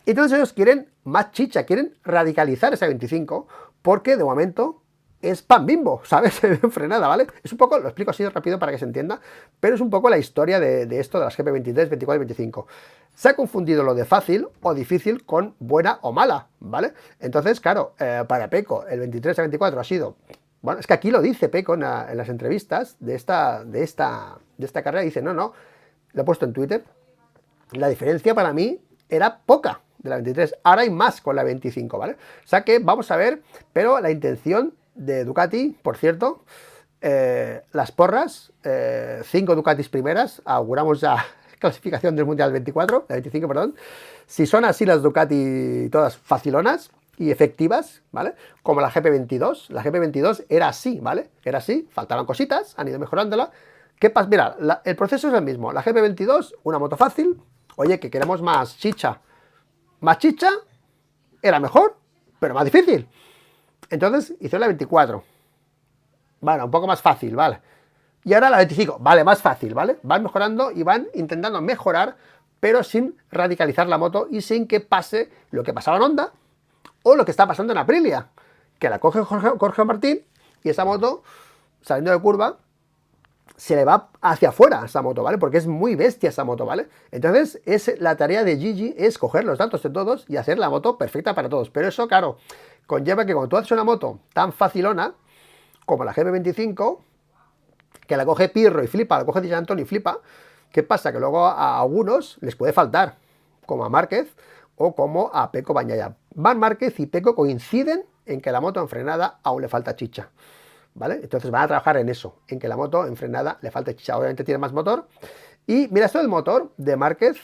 Entonces ellos quieren más chicha, quieren radicalizar esa 25, porque de momento es pan bimbo, ¿sabes? Frenada, ¿vale? Es un poco, lo explico así rápido para que se entienda, pero es un poco la historia de esto de las GP23, 24 y 25. Se ha confundido lo de fácil o difícil con buena o mala, ¿vale? Entonces, claro, para Pecco, el 23 a 24 ha sido... Bueno, es que aquí lo dice Pecco en las entrevistas de esta carrera, dice, no, lo he puesto en Twitter, la diferencia para mí era poca de la 23, ahora hay más con la 25, ¿vale? O sea que vamos a ver, pero la intención de Ducati, por cierto, las porras, 5 Ducatis primeras, auguramos ya clasificación del Mundial 24, la 25, perdón. Si son así las Ducati todas facilonas y efectivas, ¿vale? Como la GP22, la GP22 era así, ¿vale? Era así, faltaban cositas, han ido mejorándola. ¿Qué pasa? Mira, el proceso es el mismo, la GP22, una moto fácil, oye, que queremos más chicha. Más chicha, era mejor, pero más difícil. Entonces hicieron la 24. Bueno, un poco más fácil, ¿vale? Y ahora la 25, vale, más fácil, ¿vale? Van mejorando y van intentando mejorar, pero sin radicalizar la moto y sin que pase lo que pasaba en Honda o lo que está pasando en Aprilia, que la coge Jorge Martín y esa moto, saliendo de curva, se le va hacia afuera esa moto, ¿vale? Porque es muy bestia esa moto, ¿vale? Entonces, la tarea de Gigi es coger los datos de todos y hacer la moto perfecta para todos. Pero eso, claro, conlleva que cuando tú haces una moto tan facilona como la GP25, que la coge Pirro y flipa, la coge Di Giannantonio y flipa, ¿qué pasa? Que luego a algunos les puede faltar, como a Márquez o como a Pecco Bagnaia. Marc Márquez y Pecco coinciden en que la moto en frenada aún le falta chicha, ¿vale? Entonces van a trabajar en eso, en que la moto en frenada le falta chicha. Obviamente tiene más motor. Y mira, esto del motor de Márquez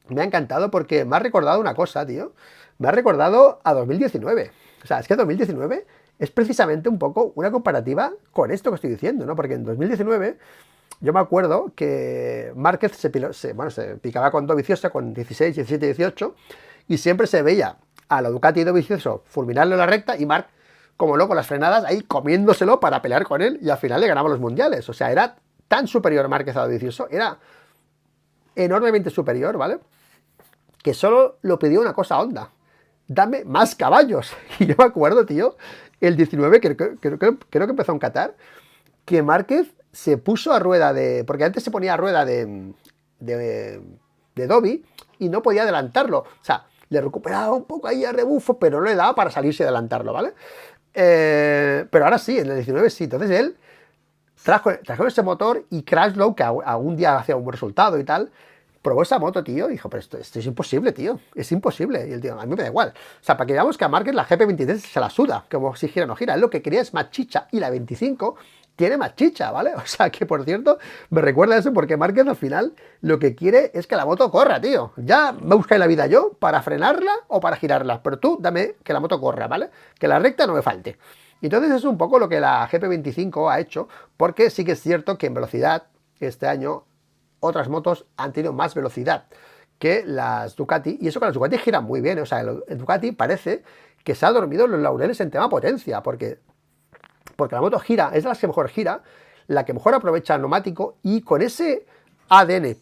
me ha encantado porque me ha recordado una cosa, tío. Me ha recordado a 2019. O sea, es que 2019 es precisamente un poco una comparativa con esto que estoy diciendo, ¿no? Porque en 2019 yo me acuerdo que Márquez se picaba con Dovizioso con 16, 17, 18 y siempre se veía a la Ducati Dovizioso fulminarle la recta y Marc como loco las frenadas ahí comiéndoselo para pelear con él y al final le ganamos los mundiales. O sea, era tan superior Márquez a Dovizioso, era enormemente superior, ¿vale? Que solo lo pidió una cosa a Honda: dame más caballos. Y yo me acuerdo, tío, el 19, creo que empezó en Qatar, que Márquez se puso a rueda de... Porque antes se ponía a rueda de Dovi y no podía adelantarlo. O sea, le recuperaba un poco ahí a rebufo, pero no le daba para salirse y adelantarlo, ¿vale? Pero ahora sí, en el 19 sí. Entonces él trajo ese motor y Crashlow, que algún día hacía un buen resultado y tal, probó esa moto, tío, y dijo, pero esto es imposible, tío, es imposible. Y el tío, a mí me da igual. O sea, para que veamos que a Márquez la GP23 se la suda, como si gira o no gira. Él lo que quería es más chicha. Y la 25 tiene más chicha, ¿vale? O sea, que por cierto, me recuerda eso porque Márquez al final lo que quiere es que la moto corra, tío. Ya me buscaré la vida yo para frenarla o para girarla, pero tú dame que la moto corra, ¿vale? Que la recta no me falte. Y entonces es un poco lo que la GP25 ha hecho, porque sí que es cierto que en velocidad este año otras motos han tenido más velocidad que las Ducati, y eso que las Ducati giran muy bien, o sea, el Ducati parece que se ha dormido en los laureles en tema potencia, porque la moto gira, es la que mejor gira, la que mejor aprovecha el neumático, y con ese ADN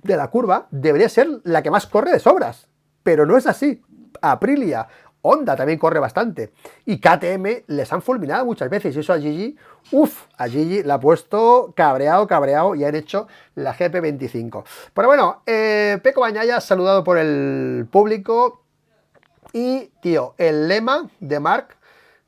de la curva debería ser la que más corre de sobras, pero no es así. Aprilia, Honda también corre bastante, y KTM les han fulminado muchas veces, y eso a Gigi, a Gigi la ha puesto cabreado, y han hecho la GP25. Pero bueno, Pecco Bagnaia saludado por el público, y tío, el lema de Marc,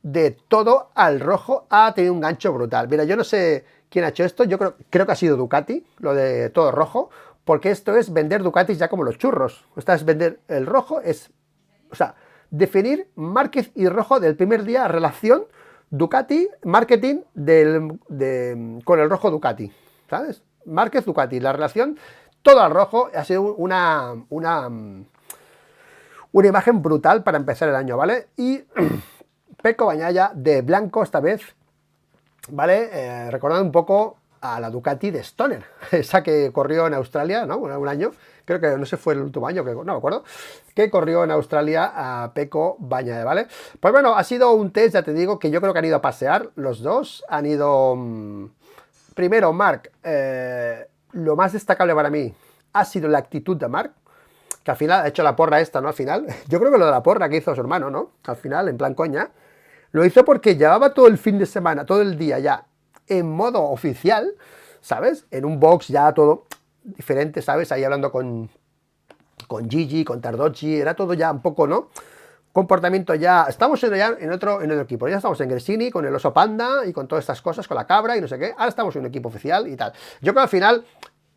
de todo al rojo, ha tenido un gancho brutal. Mira, yo no sé quién ha hecho esto, yo creo que ha sido Ducati, lo de todo rojo, porque esto es vender Ducatis ya como los churros. Esta es vender el rojo, o sea, definir Márquez y rojo del primer día, relación Ducati, marketing con el rojo Ducati, ¿sabes? Márquez Ducati, la relación, todo al rojo, ha sido una imagen brutal para empezar el año, ¿vale? Y Pecco Bagnaia de blanco esta vez, ¿vale? Recordando un poco a la Ducati de Stoner, esa que corrió en Australia, ¿no? Un año, creo que no sé, fue el último año, que no me acuerdo, que corrió en Australia a Pecco Bagnaia, ¿vale? Pues bueno, ha sido un test, ya te digo, que yo creo que han ido a pasear, los dos, han ido... Primero, Marc, lo más destacable para mí ha sido la actitud de Marc, que al final ha hecho la porra esta, ¿no? Al final, yo creo que lo de la porra que hizo su hermano, ¿no? Al final, en plan coña, lo hizo porque llevaba todo el fin de semana, todo el día ya en modo oficial, ¿sabes? En un box ya todo diferente, ¿sabes? Ahí hablando con Gigi, con Tardocci, era todo ya un poco, ¿no? Comportamiento ya, estamos ya en otro equipo, ya estamos en Gresini, con el oso panda y con todas estas cosas, con la cabra y no sé qué, ahora estamos en un equipo oficial y tal. Yo creo que al final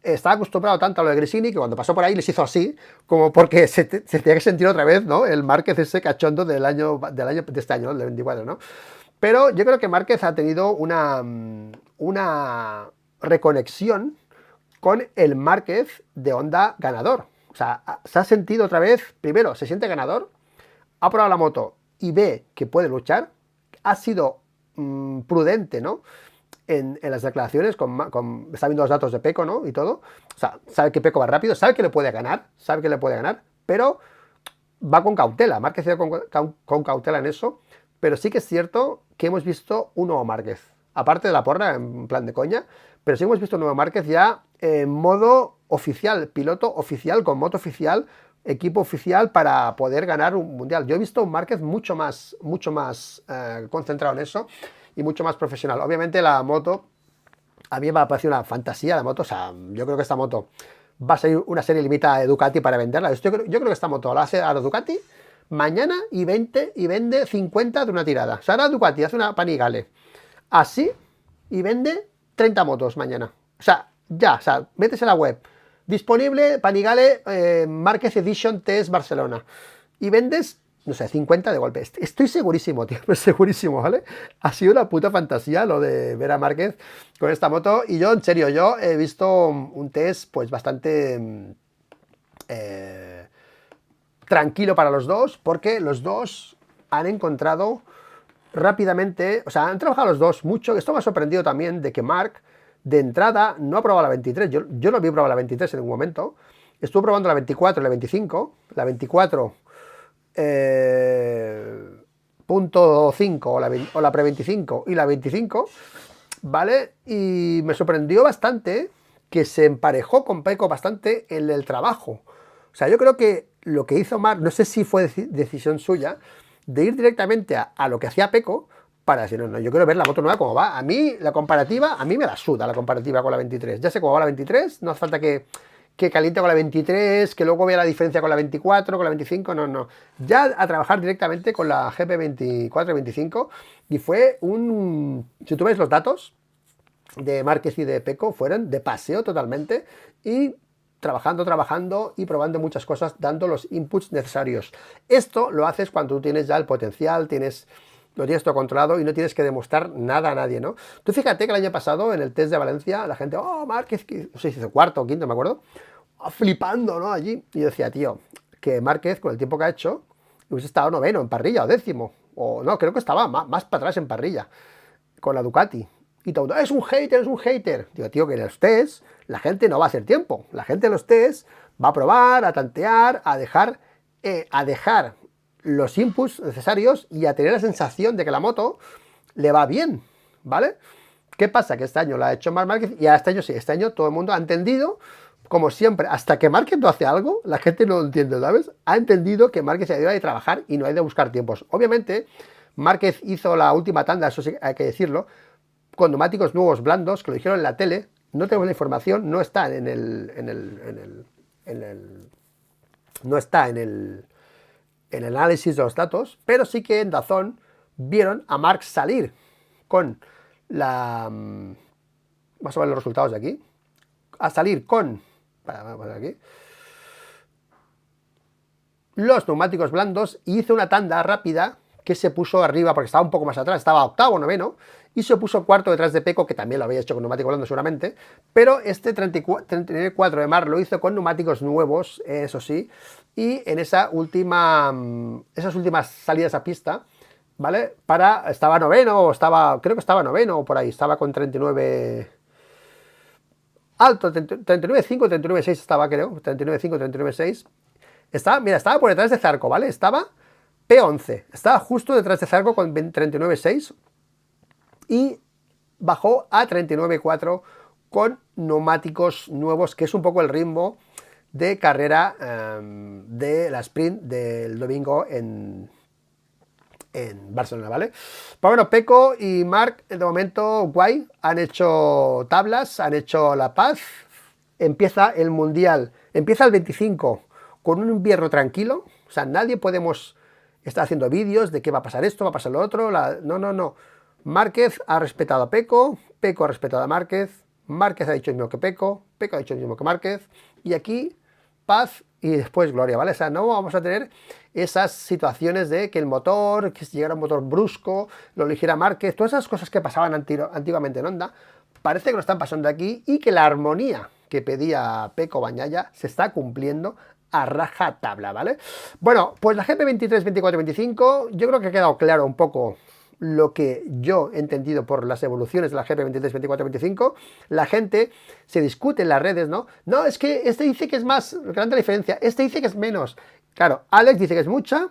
estaba acostumbrado tanto a lo de Gresini que cuando pasó por ahí les hizo así, como porque se tenía que sentir otra vez, ¿no? El Márquez ese cachondo del año de este año, ¿no? Del 24, ¿no? Pero yo creo que Márquez ha tenido una reconexión con el Márquez de Honda ganador. O sea, se ha sentido otra vez, primero, se siente ganador, ha probado la moto y ve que puede luchar, ha sido prudente, ¿no? En las declaraciones, está viendo los datos de Pecco, ¿no? Y todo. O sea, sabe que Pecco va rápido, sabe que le puede ganar, pero va con cautela. Márquez ha ido con cautela en eso, pero sí que es cierto que hemos visto un nuevo Márquez. Aparte de la porra, en plan de coña, pero sí hemos visto un nuevo Márquez ya en modo oficial, piloto oficial, con moto oficial, equipo oficial para poder ganar un mundial. Yo he visto un Márquez mucho más concentrado en eso y mucho más profesional. Obviamente la moto, a mí me ha parecido una fantasía la moto, o sea, yo creo que esta moto va a ser una serie limitada de Ducati para venderla. Yo creo que esta moto la hace a los Ducati mañana y vende 50 de una tirada. O sea, ahora Ducati hace una Panigale así y vende 30 motos mañana. O sea, ya, o sea, metes en la web. Disponible Panigale Márquez Edition Test Barcelona. Y vendes, no sé, 50 de golpe. Estoy segurísimo, tío, segurísimo, ¿vale? Ha sido una puta fantasía lo de ver a Márquez con esta moto. Y yo, en serio, yo he visto un test pues bastante tranquilo para los dos, porque los dos han encontrado rápidamente, o sea, han trabajado los dos mucho. Esto me ha sorprendido también de que Marc, de entrada, no ha probado la 23. Yo no vi probar la 23 en ningún momento. Estuve probando la 24 y la 25. La 24 .5 o la pre-25 y la 25, ¿vale? Y me sorprendió bastante que se emparejó con Pecco bastante en el trabajo. O sea, yo creo que lo que hizo Marc, no sé si fue decisión suya, de ir directamente a lo que hacía Pecco, para decir, no, yo quiero ver la moto nueva cómo va. A mí, la comparativa, a mí me la suda la comparativa con la 23. Ya sé cómo va la 23, no hace falta que caliente con la 23, que luego vea la diferencia con la 24, con la 25, no. Ya a trabajar directamente con la GP24 y 25, y fue si tú ves los datos de Márquez y de Pecco, fueron de paseo totalmente, y trabajando y probando muchas cosas, dando los inputs necesarios. Esto lo haces cuando tú tienes ya el potencial, tienes lo tienes todo controlado y no tienes que demostrar nada a nadie, ¿no? Tú fíjate que el año pasado, en el test de Valencia, la gente, oh, Márquez, no sé si hizo cuarto o quinto, me acuerdo, flipando, ¿no? Allí. Y yo decía, tío, que Márquez, con el tiempo que ha hecho, hubiese estado noveno en parrilla o décimo. O no, creo que estaba más para atrás en parrilla, con la Ducati. Y todo, es un hater, es un hater. Digo, tío, que en los test la gente no va a hacer tiempo. La gente en los test va a probar, a tantear, a dejar los inputs necesarios y a tener la sensación de que la moto le va bien, ¿vale? ¿Qué pasa? Que este año lo ha hecho Marc Márquez y este año sí, este año todo el mundo ha entendido, como siempre, hasta que Márquez no hace algo, la gente no lo entiende, ¿sabes? Ha entendido que Márquez ha ido a trabajar y no hay de buscar tiempos. Obviamente, Márquez hizo la última tanda, eso sí hay que decirlo, con neumáticos nuevos blandos, que lo dijeron en la tele, no tenemos la información, no está no está en el análisis de los datos, pero sí que en DAZN vieron a Marc salir con la... Vamos a ver los resultados de aquí. A salir con... Vamos a ver aquí. Los neumáticos blandos y hizo una tanda rápida que se puso arriba, porque estaba un poco más atrás, estaba octavo, noveno, y se puso cuarto detrás de Pecco, que también lo había hecho con neumáticos blandos seguramente, pero este 34 de Marc lo hizo con neumáticos nuevos, eso sí, y en esas últimas salidas a pista, ¿vale? Estaba noveno, o creo que estaba noveno, o por ahí, estaba con 39... Alto, 39.5, 39.6 estaba, creo, 39.5, 39.6. Estaba por detrás de Zarco, ¿vale? Estaba P11, estaba justo detrás de Zarco con 39.6 y bajó a 39.4 con neumáticos nuevos, que es un poco el ritmo de carrera de la sprint del domingo en Barcelona, ¿vale? Pues bueno, Pecco y Marc, de momento, guay, han hecho tablas, han hecho La Paz, empieza el Mundial, empieza el 25 con un invierno tranquilo, o sea, nadie podemos estar haciendo vídeos de qué va a pasar esto, va a pasar lo otro, no. Márquez ha respetado a Pecco, Pecco ha respetado a Márquez, Márquez ha dicho lo mismo que Pecco, Pecco ha dicho lo mismo que Márquez, y aquí paz y después gloria, ¿vale? O sea, no vamos a tener esas situaciones de que el motor, que si llegara un motor brusco, lo eligiera Márquez, todas esas cosas que pasaban antiguamente en Honda, parece que lo están pasando aquí y que la armonía que pedía Pecco Bagnaia se está cumpliendo a raja tabla, ¿vale? Bueno, pues la GP23, 24, 25, yo creo que ha quedado claro un poco lo que yo he entendido por las evoluciones de la GP23, 24, 25, la gente se discute en las redes, ¿no? No, es que este dice que es más grande la diferencia, este dice que es menos. Claro, Alex dice que es mucha,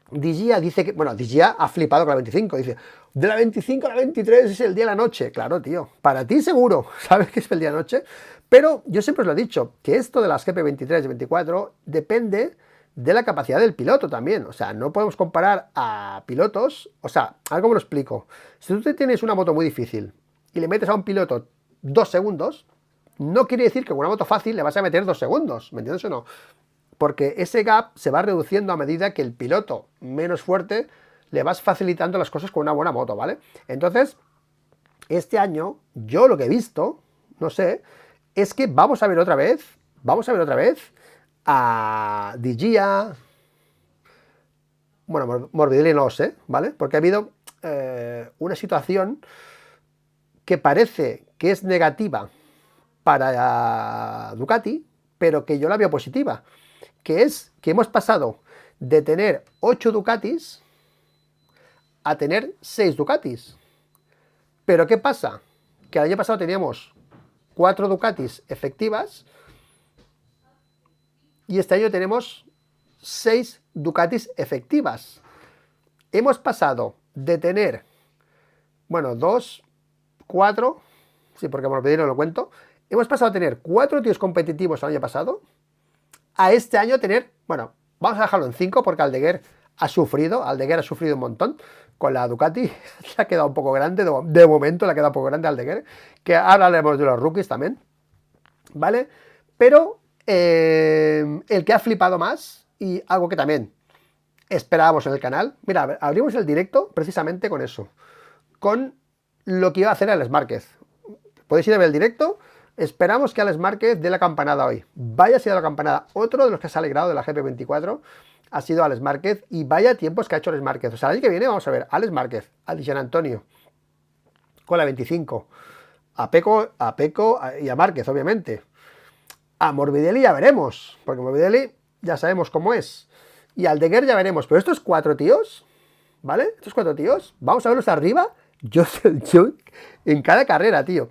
Digia dice que... Bueno, Digia ha flipado con la 25, dice, de la 25 a la 23 es el día y la noche. Claro, tío, para ti seguro, sabes que es el día y la noche, pero yo siempre os lo he dicho, que esto de las GP23 y 24 depende de la capacidad del piloto también. O sea, no podemos comparar a pilotos. O sea, a ver cómo lo explico. Si tú tienes una moto muy difícil y le metes a un piloto 2 segundos, no quiere decir que con una moto fácil le vas a meter 2 segundos, ¿me entiendes o no? Porque ese gap se va reduciendo a medida que el piloto menos fuerte le vas facilitando las cosas con una buena moto, ¿vale? Entonces, este año, yo lo que he visto, no sé, es que vamos a ver otra vez a Digia, bueno, Morbidelli no lo sé, ¿vale? Porque ha habido una situación que parece que es negativa para Ducati, pero que yo la veo positiva, que es que hemos pasado de tener 8 Ducatis a tener 6 Ducatis. Pero ¿qué pasa? Que el año pasado teníamos 4 Ducatis efectivas y este año tenemos 6 Ducatis efectivas. Hemos pasado de tener, bueno, 2, 4, sí, porque por pedir no lo cuento, hemos pasado a tener 4 tíos competitivos el año pasado, a este año tener, bueno, vamos a dejarlo en 5 porque Aldeguer ha sufrido un montón con la Ducati, le ha quedado un poco grande, de momento le ha quedado un poco grande a Aldeguer, que ahora hablaremos de los rookies también, ¿vale? Pero el que ha flipado más, y algo que también esperábamos en el canal, mira, abrimos el directo precisamente con eso, con lo que iba a hacer Alex Márquez. Podéis ir a ver el directo. Esperamos que Alex Márquez dé la campanada hoy. Vaya si da la campanada. Otro de los que se ha alegrado de la GP24 ha sido Alex Márquez, y vaya tiempos que ha hecho Alex Márquez. O sea, el año que viene vamos a ver Alex Márquez, a Di Giannantonio con la 25, a Pecco y a Márquez, obviamente. A Morbidelli ya veremos, porque Morbidelli ya sabemos cómo es. Y al Deguer ya veremos, pero estos 4 tíos, ¿vale? Estos 4 tíos, vamos a verlos arriba, yo en cada carrera, tío.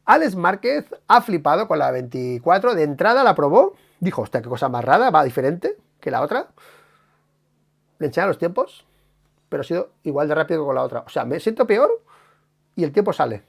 Alex Márquez ha flipado con la 24, de entrada la probó, dijo, hostia, qué cosa más rara, va diferente que la otra. Le enseñan los tiempos, pero ha sido igual de rápido que con la otra. O sea, me siento peor y el tiempo sale.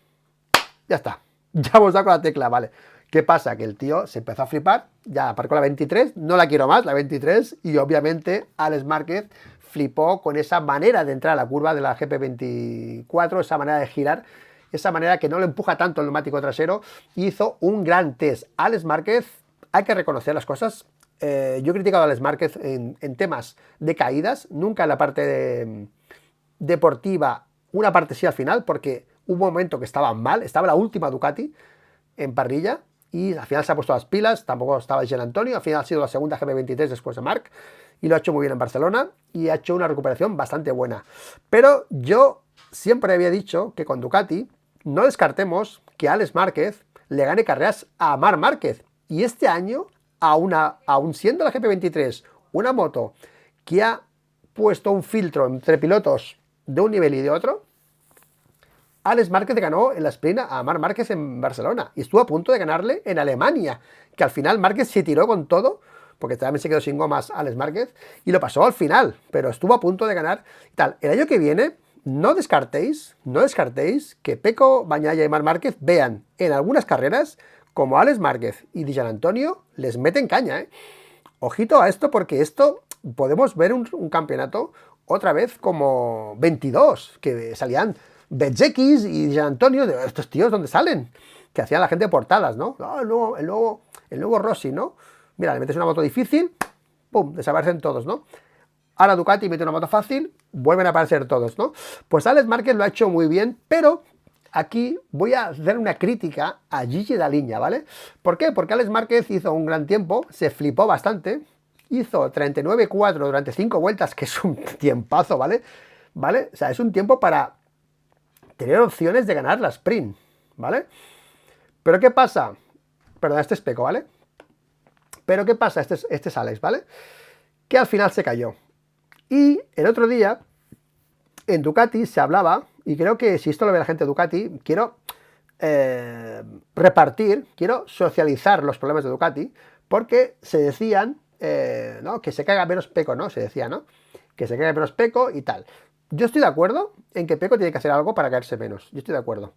Ya está, ya hemos dado con la tecla, vale. ¿Qué pasa? Que el tío se empezó a flipar, ya aparcó la 23, no la quiero más, la 23, y obviamente Alex Márquez flipó con esa manera de entrar a la curva de la GP24, esa manera de girar, esa manera que no le empuja tanto el neumático trasero, hizo un gran test. Alex Márquez, hay que reconocer las cosas. Yo he criticado a Alex Márquez en temas de caídas, nunca en la parte deportiva, una parte sí al final, porque hubo un momento que estaba mal, estaba la última Ducati en parrilla, y al final se ha puesto las pilas, tampoco estaba Gian Antonio, al final ha sido la segunda GP23 después de Marc, y lo ha hecho muy bien en Barcelona, y ha hecho una recuperación bastante buena. Pero yo siempre había dicho que con Ducati no descartemos que Alex Márquez le gane carreras a Marc Márquez, y este año, aún siendo la GP23 una moto que ha puesto un filtro entre pilotos de un nivel y de otro, Alex Márquez ganó en la sprint a Marc Márquez en Barcelona y estuvo a punto de ganarle en Alemania, que al final Márquez se tiró con todo, porque también se quedó sin gomas Alex Márquez, y lo pasó al final, pero estuvo a punto de ganar y tal. El año que viene, no descartéis que Pecco Bagnaia y Marc Márquez vean en algunas carreras como Alex Márquez y Di Giannantonio les meten caña, ¿eh? Ojito a esto, porque esto podemos ver un campeonato otra vez como 22, que salían Bezzecchis y Gian Antonio, de estos tíos, ¿dónde salen? Que hacían la gente portadas, ¿no? Oh, el nuevo Rossi, ¿no? Mira, le metes una moto difícil, ¡pum!, desaparecen todos, ¿no? Ahora Ducati mete una moto fácil, vuelven a aparecer todos, ¿no? Pues Alex Márquez lo ha hecho muy bien, pero aquí voy a hacer una crítica a Gigi Dall'Igna, ¿vale? ¿Por qué? Porque Alex Márquez hizo un gran tiempo, se flipó bastante, hizo 39.4 durante 5 vueltas, que es un tiempazo, ¿vale? ¿Vale? O sea, es un tiempo para tener opciones de ganar la sprint, ¿vale? Pero ¿qué pasa? Perdón, este es Pecco, ¿vale? Pero ¿qué pasa? Este es Alex, ¿vale? Que al final se cayó. Y el otro día, en Ducati se hablaba, y creo que si esto lo ve la gente de Ducati, quiero quiero socializar los problemas de Ducati, porque se decían, ¿no?, que se caiga menos Pecco, ¿no? Se decía, ¿no? Que se caiga menos Pecco y tal. Yo estoy de acuerdo en que Pecco tiene que hacer algo para caerse menos. Yo estoy de acuerdo.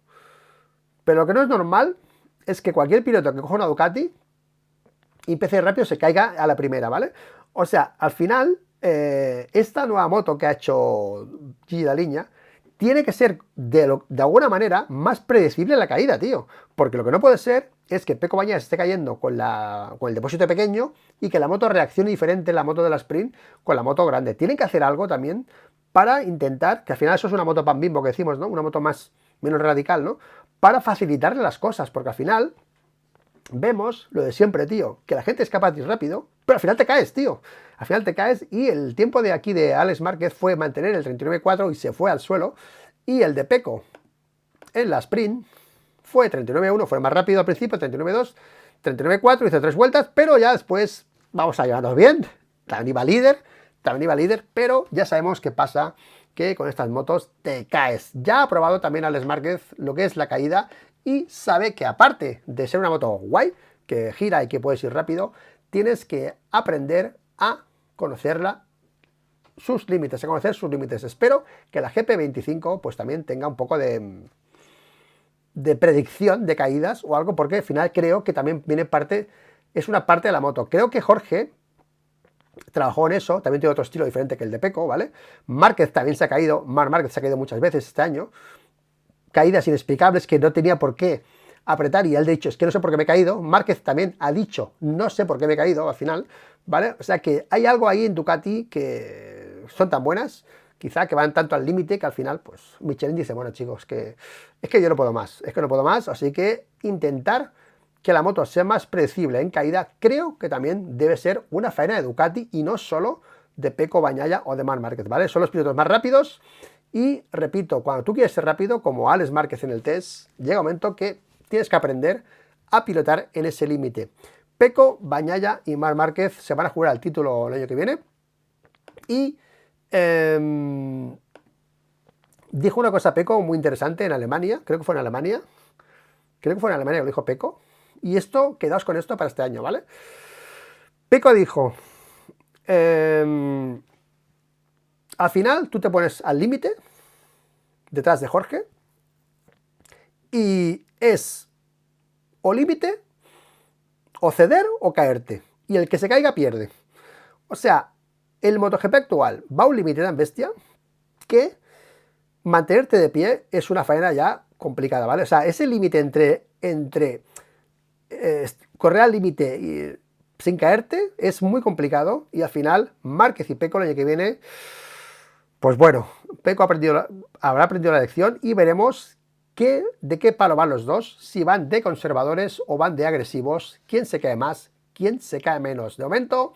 Pero lo que no es normal es que cualquier piloto que coja una Ducati y empiece rápido se caiga a la primera, ¿vale? O sea, al final, esta nueva moto que ha hecho Gigi Dall'Igna tiene que ser, de alguna manera, más predecible la caída, tío. Porque lo que no puede ser es que Pecco Bagnaia esté cayendo con el depósito pequeño y que la moto reaccione diferente, la moto de la sprint, con la moto grande. Tienen que hacer algo también para intentar, que al final eso es una moto pan bimbo que decimos, ¿no? Una moto menos radical, ¿no? Para facilitarle las cosas, porque al final vemos lo de siempre, tío, que la gente es capaz de ir rápido, pero al final te caes, tío. Al final te caes, y el tiempo de aquí de Alex Márquez fue mantener el 39.4 y se fue al suelo, y el de Pecco en la sprint fue 39.1, fue más rápido al principio, 39.2, 39.4, hizo 3 vueltas, pero ya después vamos a llevarnos bien, también iba líder, pero ya sabemos qué pasa, que con estas motos te caes. Ya ha probado también Alex Márquez lo que es la caída, y sabe que aparte de ser una moto guay, que gira y que puedes ir rápido, tienes que aprender a conocerla, sus límites, a conocer sus límites. Espero que la GP25 pues también tenga un poco de predicción de caídas o algo, porque al final creo que también es una parte de la moto. Creo que Jorge trabajó en eso, también tiene otro estilo diferente que el de Pecco, ¿vale? Márquez también se ha caído, Marc Márquez se ha caído muchas veces este año, caídas inexplicables que no tenía por qué apretar, y él ha dicho, es que no sé por qué me he caído. Márquez también ha dicho, no sé por qué me he caído al final, ¿vale? O sea que hay algo ahí en Ducati que son tan buenas, quizá que van tanto al límite, que al final, pues, Michelin dice, bueno, chicos, es que yo no puedo más, así que intentar que la moto sea más predecible en caída, creo que también debe ser una faena de Ducati, y no solo de Pecco Bagnaia o de Marc Márquez, ¿vale? Son los pilotos más rápidos y, repito, cuando tú quieres ser rápido, como Alex Márquez en el test, llega un momento que tienes que aprender a pilotar en ese límite. Pecco Bagnaia y Marc Márquez se van a jugar al título el año que viene y dijo una cosa Pecco muy interesante en Alemania, creo que fue en Alemania que lo dijo Pecco, y esto, quedaos con esto para este año, ¿vale? Pecco dijo, al final tú te pones al límite, detrás de Jorge, y es o límite, o ceder, o caerte, y el que se caiga pierde. O sea, el MotoGP actual va a un límite tan bestia que mantenerte de pie es una faena ya complicada, ¿vale? O sea, ese límite entre correr al límite y sin caerte es muy complicado, y al final Márquez y Pecco el año que viene, pues bueno, Pecco habrá aprendido la lección y veremos de qué palo van los dos, si van de conservadores o van de agresivos, quién se cae más, quién se cae menos. De momento,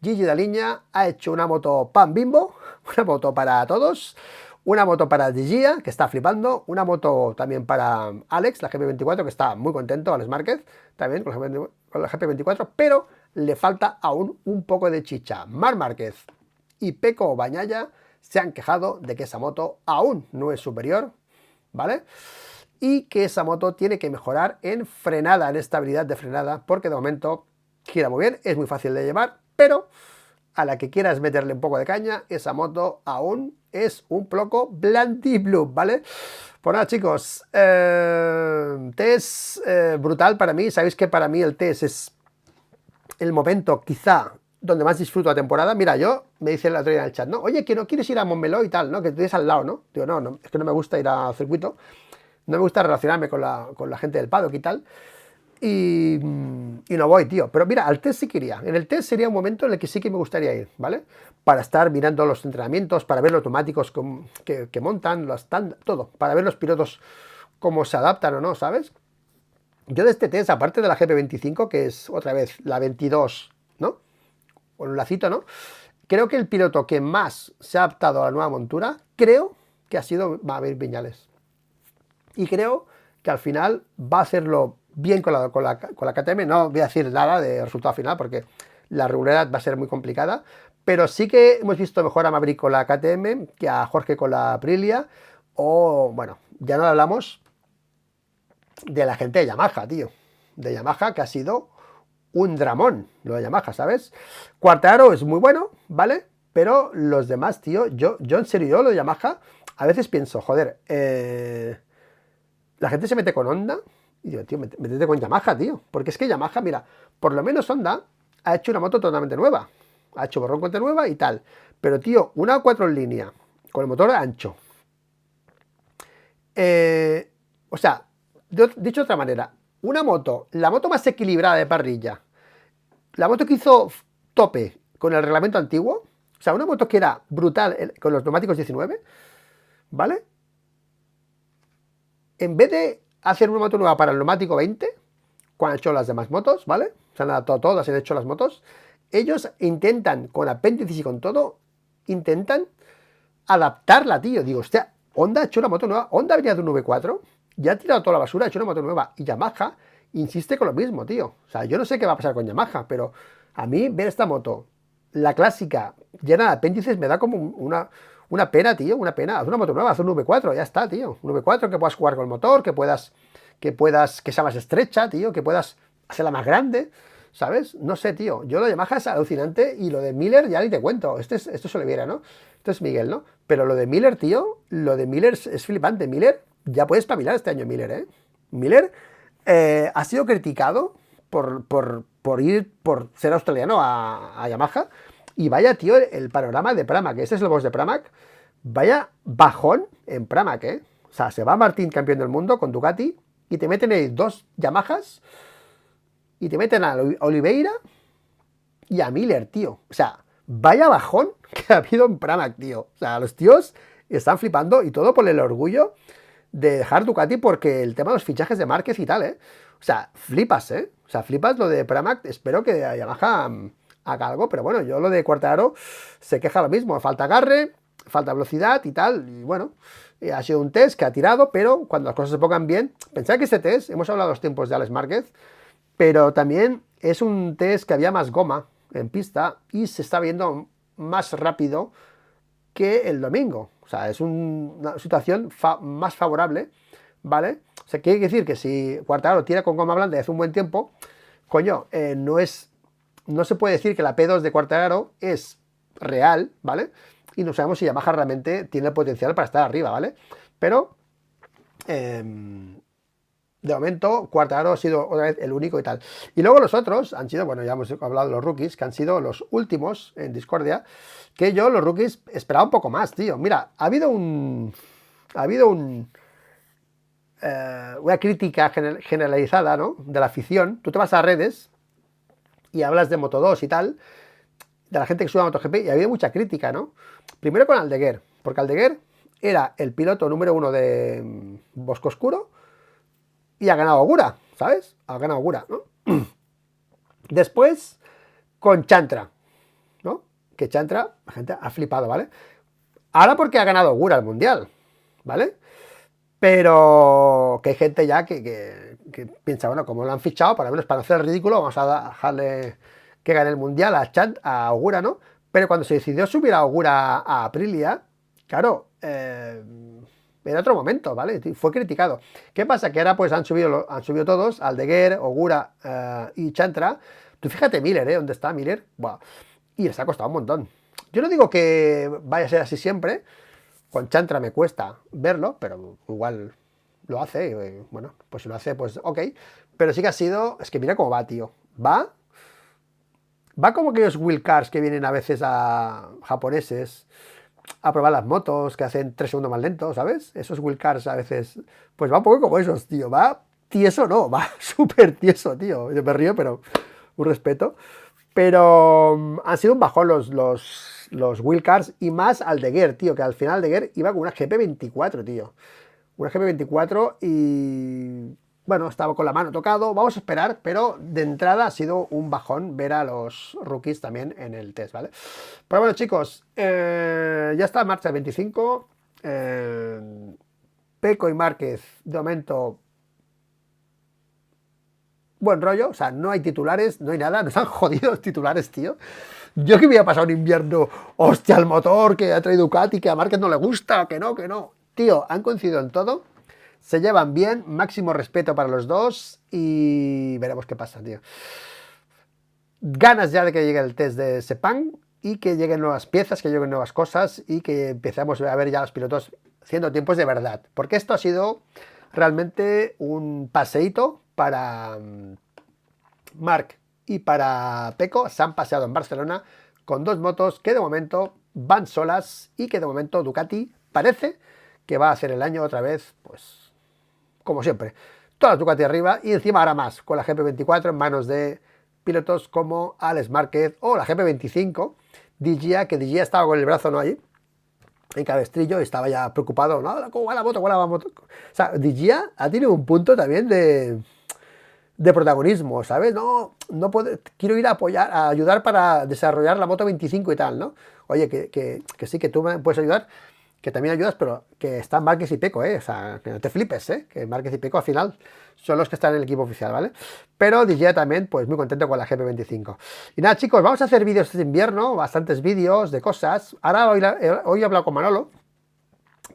Gigi Dall'Igna ha hecho una moto pan bimbo, una moto para todos, una moto para Digia, que está flipando, una moto también para Alex, la GP24, que está muy contento, Alex Márquez, también con la GP24, pero le falta aún un poco de chicha. Marc Márquez y Pecco Bagnaia se han quejado de que esa moto aún no es superior, ¿vale? Y que esa moto tiene que mejorar en frenada, en estabilidad de frenada, porque de momento gira muy bien, es muy fácil de llevar, pero a la que quieras meterle un poco de caña, esa moto aún es un poco blandiblu, ¿vale? Pues nada, chicos, test brutal para mí. Sabéis que para mí el test es el momento quizá donde más disfruto la temporada. Mira, yo me dice el otro día en el chat, ¿no? Oye, que no quieres ir a Montmeló y tal, ¿no? Que estés al lado, ¿no? Digo, no, es que no me gusta ir a circuito, no me gusta relacionarme con la gente del paddock y tal. Y no voy, tío. Pero mira, al test sí que iría. En el test sería un momento en el que sí que me gustaría ir, ¿vale? Para estar mirando los entrenamientos, para ver los automáticos que montan, todo. Para ver los pilotos cómo se adaptan o no, ¿sabes? Yo de este test, aparte de la GP25, que es otra vez la 22, ¿no? Con un lacito, ¿no? Creo que el piloto que más se ha adaptado a la nueva montura, creo que ha sido Maverick Viñales. Y creo que al final va a hacerlo bien con la KTM. No voy a decir nada de resultado final porque la regularidad va a ser muy complicada, pero sí que hemos visto mejor a Maverick con la KTM que a Jorge con la Aprilia, o bueno, ya no hablamos de la gente de Yamaha, tío, de Yamaha, que ha sido un dramón lo de Yamaha, ¿sabes? Quartararo es muy bueno, ¿vale? Pero los demás, tío, yo en serio, lo de Yamaha, a veces pienso, joder, la gente se mete con Honda y digo, tío, métete con Yamaha, tío. Porque es que Yamaha, mira, por lo menos Honda ha hecho una moto totalmente nueva. Ha hecho borrón cuenta nueva y tal. Pero, tío, una 4 en línea, con el motor ancho. O sea, dicho de otra manera, una moto, la moto más equilibrada de parrilla, la moto que hizo tope con el reglamento antiguo, o sea, una moto que era brutal con los neumáticos 19, ¿vale? En vez de hacer una moto nueva para el neumático 20, cuando han hecho las demás motos, ¿vale? Se han adaptado todas, se han hecho las motos. Ellos intentan, con apéndices y con todo, intentan adaptarla, tío. Digo, hostia, Honda ha hecho una moto nueva. Honda venía de un V4, ya ha tirado toda la basura, ha hecho una moto nueva. Y Yamaha insiste con lo mismo, tío. O sea, yo no sé qué va a pasar con Yamaha, pero a mí ver esta moto, la clásica, llena de apéndices, me da como una pena, tío, una pena. Haz una moto nueva, haz un V4, ya está, tío. Un V4 que puedas jugar con el motor, que sea más estrecha, tío, que puedas hacerla más grande, ¿sabes? No sé, tío. Yo lo de Yamaha es alucinante y lo de Miller ya ni te cuento. Esto es Oliveira, ¿no? Esto es Miguel, ¿no? Pero lo de Miller, tío, lo de Miller es flipante. Miller, ya puedes espabilar este año, Miller, ¿eh? Miller ha sido criticado por ser australiano a Yamaha. Y vaya, tío, el panorama de Pramac. Este es el boss de Pramac. Vaya bajón en Pramac, ¿eh? O sea, se va Martín, campeón del mundo, con Ducati, y te meten ahí dos Yamahas, y te meten a Oliveira y a Miller, tío. O sea, vaya bajón que ha habido en Pramac, tío. O sea, los tíos están flipando, y todo por el orgullo de dejar Ducati, porque el tema de los fichajes de Márquez y tal, ¿eh? O sea, flipas, ¿eh? O sea, flipas lo de Pramac. Espero que a Yamaha haga algo, pero bueno, yo lo de Quartararo se queja lo mismo, falta agarre, falta velocidad y tal, y bueno, ha sido un test que ha tirado, pero cuando las cosas se pongan bien, pensad que este test, hemos hablado de los tiempos de Alex Márquez, pero también es un test que había más goma en pista y se está viendo más rápido que el domingo. O sea, es una situación más favorable, ¿vale? O sea, quiere decir que si Quartararo tira con goma blanda y hace un buen tiempo, coño, no se puede decir que la P2 de Quartararo es real, ¿vale? Y no sabemos si Yamaha realmente tiene el potencial para estar arriba, ¿vale? Pero, de momento, Quartararo ha sido otra vez el único y tal. Y luego los otros han sido, bueno, ya hemos hablado de los rookies, que han sido los últimos en discordia, que yo, los rookies, esperaba un poco más, tío. Mira, ha habido una crítica generalizada, ¿no? De la afición. Tú te vas a redes y hablas de Moto2 y tal, de la gente que sube a MotoGP, y ha habido mucha crítica, ¿no? Primero con Aldeguer, porque Aldeguer era el piloto número 1 de Bosco Oscuro y ha ganado Ogura, ¿sabes? Ha ganado Ogura, ¿no? Después con Chantra, ¿no? Que Chantra, la gente ha flipado, ¿vale? Ahora porque ha ganado Ogura el Mundial, ¿vale? Pero que hay gente ya que piensa, bueno, como lo han fichado, para menos para hacer el ridículo, vamos a dejarle que gane el Mundial a Ogura, ¿no? Pero cuando se decidió subir a Ogura a Aprilia, claro, en otro momento, ¿vale? Fue criticado. ¿Qué pasa? Que ahora pues han subido todos, Aldeguer, Ogura y Chantra. Tú fíjate Miller, ¿eh? ¿Dónde está Miller? Buah. Y les ha costado un montón. Yo no digo que vaya a ser así siempre. Con Chantra me cuesta verlo, pero igual lo hace. Y bueno, pues si lo hace, pues ok. Pero sí que ha sido... Es que mira cómo va, tío. Va como aquellos wheelcars que vienen a veces a japoneses a probar las motos, que hacen 3 segundos más lento, ¿sabes? Esos wheelcars a veces, pues va un poco como esos, tío. Va tieso, no, va súper tieso, tío. Yo me río, pero un respeto. Pero han sido un bajón los wheelcars y más Aldeguer, tío, que al final Aldeguer iba con una GP24, tío. Una GP24 y... Bueno, estaba con la mano tocado, vamos a esperar, pero de entrada ha sido un bajón ver a los rookies también en el test, ¿vale? Pero bueno, chicos, ya está en marcha el 25. Pecco y Márquez, de momento, buen rollo, o sea, no hay titulares, no hay nada, nos han jodido los titulares, tío. Yo que me había pasado un invierno, hostia, el motor que ha traído Ducati, que a Márquez no le gusta, que no. Tío, han coincidido en todo. Se llevan bien, máximo respeto para los dos y veremos qué pasa, tío. Ganas ya de que llegue el test de Sepang y que lleguen nuevas piezas, que lleguen nuevas cosas y que empecemos a ver ya a los pilotos haciendo tiempos de verdad. Porque esto ha sido realmente un paseíto para Marc y para Pecco. Se han paseado en Barcelona con dos motos que de momento van solas y que de momento Ducati parece que va a hacer el año otra vez, pues como siempre, todas las Ducati arriba y encima ahora más, con la GP24 en manos de pilotos como Alex Márquez o la GP25, Digia, que Digia estaba con el brazo no ahí, en cabestrillo y estaba ya preocupado, no, ¿cómo va la moto? O sea, Digia ha tenido un punto también de protagonismo, ¿sabes? No quiero ir a apoyar, a ayudar para desarrollar la moto 25 y tal, ¿no? Oye, que sí, que tú me puedes ayudar, que también ayudas, pero que están Márquez y Pecco, o sea, que no te flipes, que Márquez y Pecco al final son los que están en el equipo oficial, ¿vale? Pero DJ también, pues muy contento con la GP25. Y nada, chicos, vamos a hacer vídeos este invierno, bastantes vídeos de cosas. Ahora hoy he hablado con Manolo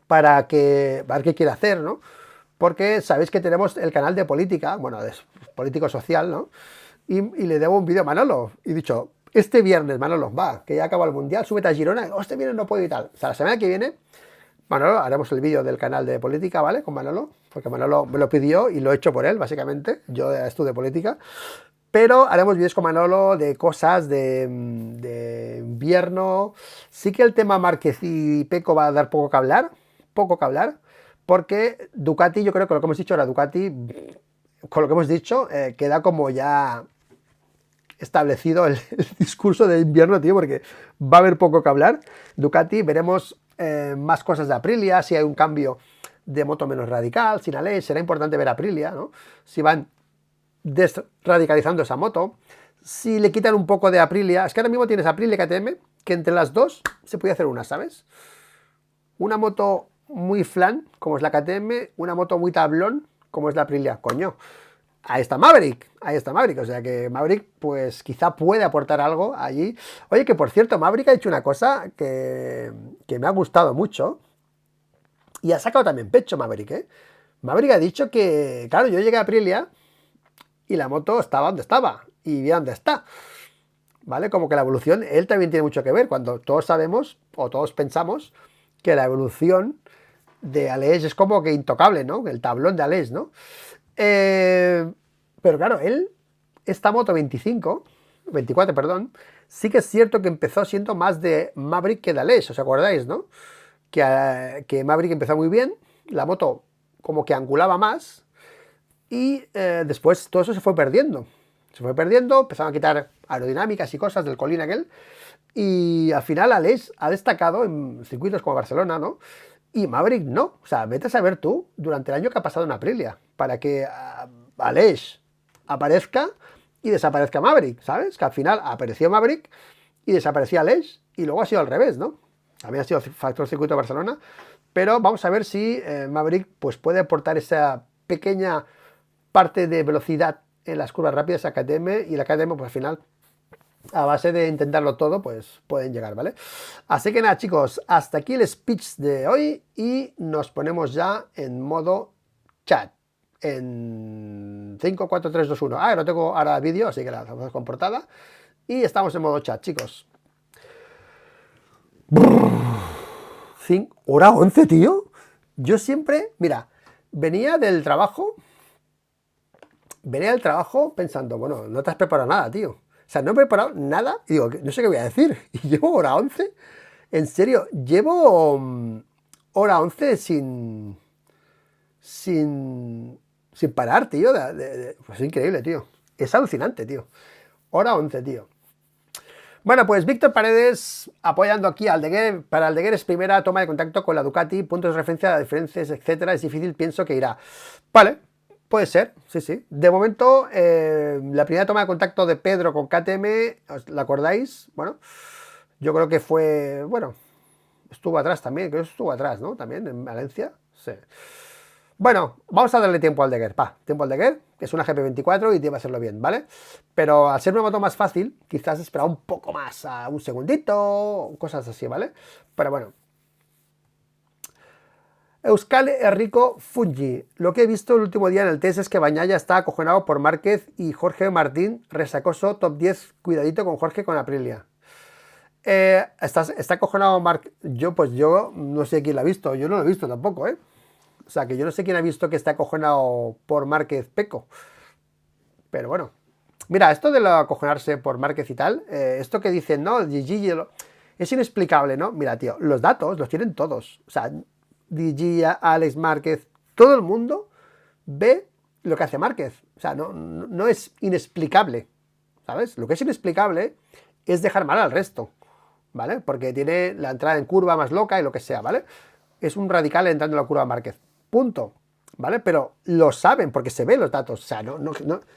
para ver qué quiere hacer, ¿no? Porque sabéis que tenemos el canal de política, bueno, de político social, ¿no? Y le debo un vídeo a Manolo. Y he dicho, este viernes, Manolo, va, que ya acaba el Mundial, súbete a Girona. Este viernes no puedo y tal. O sea, la semana que viene, Manolo, haremos el vídeo del canal de política, ¿vale? Con Manolo, porque Manolo me lo pidió y lo he hecho por él, básicamente. Yo estudio política. Pero haremos vídeos con Manolo de cosas de invierno. Sí que el tema Márquez y Pecco va a dar poco que hablar, porque Ducati, yo creo que lo que hemos dicho ahora, Ducati, con lo que hemos dicho, queda como ya establecido el discurso de invierno, tío, porque va a haber poco que hablar. Ducati, veremos más cosas de Aprilia, si hay un cambio de moto menos radical, sin la ley, será importante ver Aprilia, ¿no? Si van desradicalizando esa moto, si le quitan un poco de Aprilia. Es que ahora mismo tienes Aprilia y KTM, que entre las dos se puede hacer una, ¿sabes? Una moto muy flan, como es la KTM, una moto muy tablón, como es la Aprilia. Coño, ahí está Maverick, o sea que Maverick pues quizá puede aportar algo allí. Oye, que por cierto, Maverick ha hecho una cosa que me ha gustado mucho y ha sacado también pecho Maverick, ¿eh? Maverick ha dicho que, claro, yo llegué a Aprilia y la moto estaba donde estaba y bien donde está, ¿vale? Como que la evolución, él también tiene mucho que ver, cuando todos sabemos o todos pensamos que la evolución de Aleix es como que intocable, ¿no? El tablón de Aleix, ¿no? Pero claro, él, esta moto 24, perdón, sí que es cierto que empezó siendo más de Maverick que de Aleix, ¿os acordáis, no? Que Maverick empezó muy bien, la moto como que angulaba más y después todo eso se fue perdiendo. Empezaron a quitar aerodinámicas y cosas del colín aquel y al final Aleix ha destacado en circuitos como Barcelona, ¿no? Y Maverick no. O sea, vete a saber tú durante el año que ha pasado en Aprilia para que Aleix aparezca y desaparezca Maverick, ¿sabes? Que al final apareció Maverick y desaparecía Aleix y luego ha sido al revés, ¿no? También ha sido factor circuito de Barcelona, pero vamos a ver si Maverick pues, puede aportar esa pequeña parte de velocidad en las curvas rápidas a KTM y la KTM pues al final a base de intentarlo todo, pues pueden llegar, ¿vale? Así que nada, chicos, hasta aquí el speech de hoy y nos ponemos ya en modo chat. En 5, 4, 3, 2, 1. No tengo ahora vídeo, así que la hacemos con portada. Y estamos en modo chat, chicos. Hora 11, tío. Yo siempre, mira, venía del trabajo pensando, bueno, no te has preparado nada, tío. O sea, no he preparado nada y digo, no sé qué voy a decir. Y llevo hora 11. En serio, llevo hora 11 sin parar, tío. Pues es increíble, tío. Es alucinante, tío. Hora 11, tío. Bueno, pues Víctor Paredes apoyando aquí a Aldeguer. Para Aldeguer es primera toma de contacto con la Ducati, puntos de referencia, diferencias, etcétera. Es difícil, pienso que irá. Vale, puede ser, sí. De momento, la primera toma de contacto de Pedro con KTM, ¿os la acordáis? Bueno, yo creo que fue, bueno, estuvo atrás también, creo que estuvo atrás, ¿no? También en Valencia, sí. Bueno, vamos a darle tiempo al Aldeguer, tiempo al Aldeguer, que es una GP24 y tiene que hacerlo bien, ¿vale? Pero al ser una moto más fácil, quizás esperar un poco más, a un segundito, cosas así, ¿vale? Pero bueno. Euskal Herriko Fungi. Lo que he visto el último día en el test es que Bañaya está acojonado por Márquez y Jorge Martín, resacoso, top 10, cuidadito con Jorge con Aprilia. Está acojonado Marc. Yo no sé quién lo ha visto, yo no lo he visto tampoco, ¿eh? O sea, que yo no sé quién ha visto que está acojonado por Márquez Peco. Pero bueno. Mira, esto de lo acojonarse por Márquez y tal, esto que dicen, no, GG, es inexplicable, ¿no? Mira, tío, los datos los tienen todos. O sea, DG, Alex Márquez, todo el mundo ve lo que hace Márquez. O sea, no es inexplicable, ¿sabes? Lo que es inexplicable es dejar mal al resto, ¿vale? Porque tiene la entrada en curva más loca y lo que sea, ¿vale? Es un radical entrando en la curva Márquez. Punto. ¿Vale? Pero lo saben porque se ven los datos. O sea,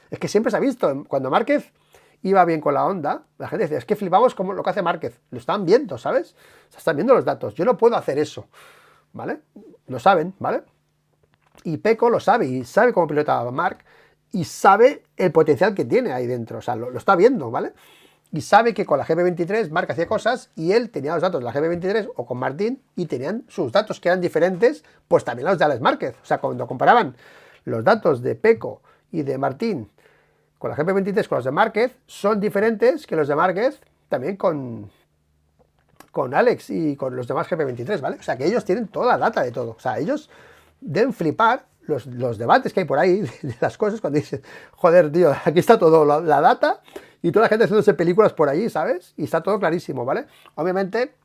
es que siempre se ha visto. Cuando Márquez iba bien con la Honda, la gente dice, es que flipamos como lo que hace Márquez. Lo están viendo, ¿sabes? O sea, están viendo los datos. Yo no puedo hacer eso, ¿vale? Lo saben, ¿vale? Y Pecco lo sabe y sabe cómo pilota Marc y sabe el potencial que tiene ahí dentro. O sea, lo está viendo, ¿vale? Y sabe que con la GP23 Marc hacía cosas y él tenía los datos de la GP23 o con Martín y tenían sus datos que eran diferentes, pues también los de Alex Márquez. O sea, cuando comparaban los datos de Pecco y de Martín con la GP23 con los de Márquez, son diferentes que los de Márquez también con Alex y con los demás GP23, ¿vale? O sea, que ellos tienen toda la data de todo. O sea, ellos deben flipar los debates que hay por ahí de las cosas cuando dicen, joder, tío, aquí está todo, la data y toda la gente haciéndose películas por allí, ¿sabes? Y está todo clarísimo, ¿vale? Obviamente,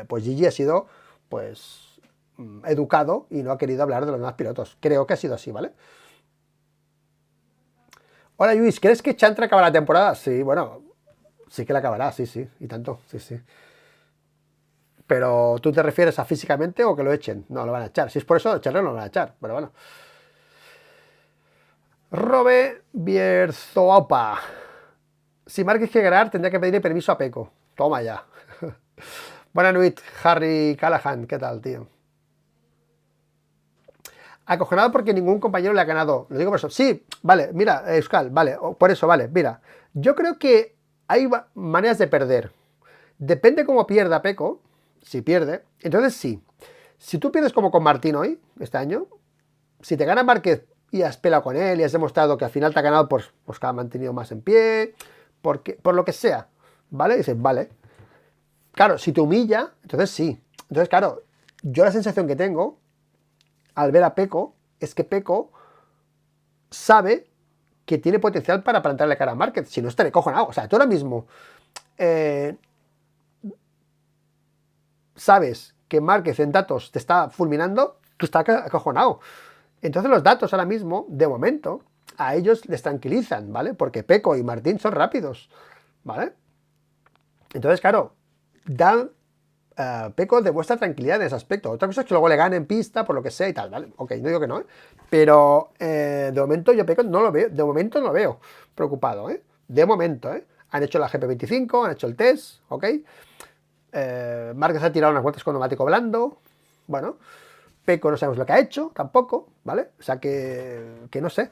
pues Gigi ha sido, pues, educado y no ha querido hablar de los demás pilotos. Creo que ha sido así, ¿vale? Hola, Luis, ¿crees que Chantra acabará la temporada? Sí, bueno, sí que la acabará, sí, y tanto, sí. Pero, ¿tú te refieres a físicamente o que lo echen? No, lo van a echar. Si es por eso, echarlo no lo van a echar, pero bueno. Robe Bierzoaupa. Si Márquez quiere ganar, tendría que pedirle permiso a Peco. Toma ya. Buenas noches, Harry Callahan. ¿Qué tal, tío? Acojonado porque ningún compañero le ha ganado. Lo digo por eso. Sí, vale, mira, Euskal, vale, por eso, vale, mira. Yo creo que hay maneras de perder. Depende cómo pierda Peco. Si pierde, entonces sí. Si tú pierdes como con Martín hoy, este año, si te gana Márquez y has pelado con él y has demostrado que al final te ha ganado pues que ha mantenido más en pie, por lo que sea, ¿vale? Dices, vale. Claro, si te humilla, entonces sí. Entonces, claro, yo la sensación que tengo al ver a Peco es que Peco sabe que tiene potencial para plantarle cara a Márquez, si no estaré cojonado. O sea, tú ahora mismo sabes que Márquez en datos te está fulminando, tú estás acojonado. Entonces los datos ahora mismo, de momento, a ellos les tranquilizan, ¿vale? Porque Peco y Martín son rápidos, ¿vale? Entonces, claro, dan... Peco demuestra tranquilidad en ese aspecto. Otra cosa es que luego le gane en pista, por lo que sea y tal, ¿vale? Ok, no digo que no, ¿eh? Pero de momento yo Peco no lo veo, de momento no lo veo preocupado, ¿eh? De momento, ¿eh? Han hecho la GP25, han hecho el test, ¿ok? Márquez ha tirado unas vueltas con neumático blando, bueno, Peco no sabemos lo que ha hecho, tampoco, ¿vale? O sea que no sé,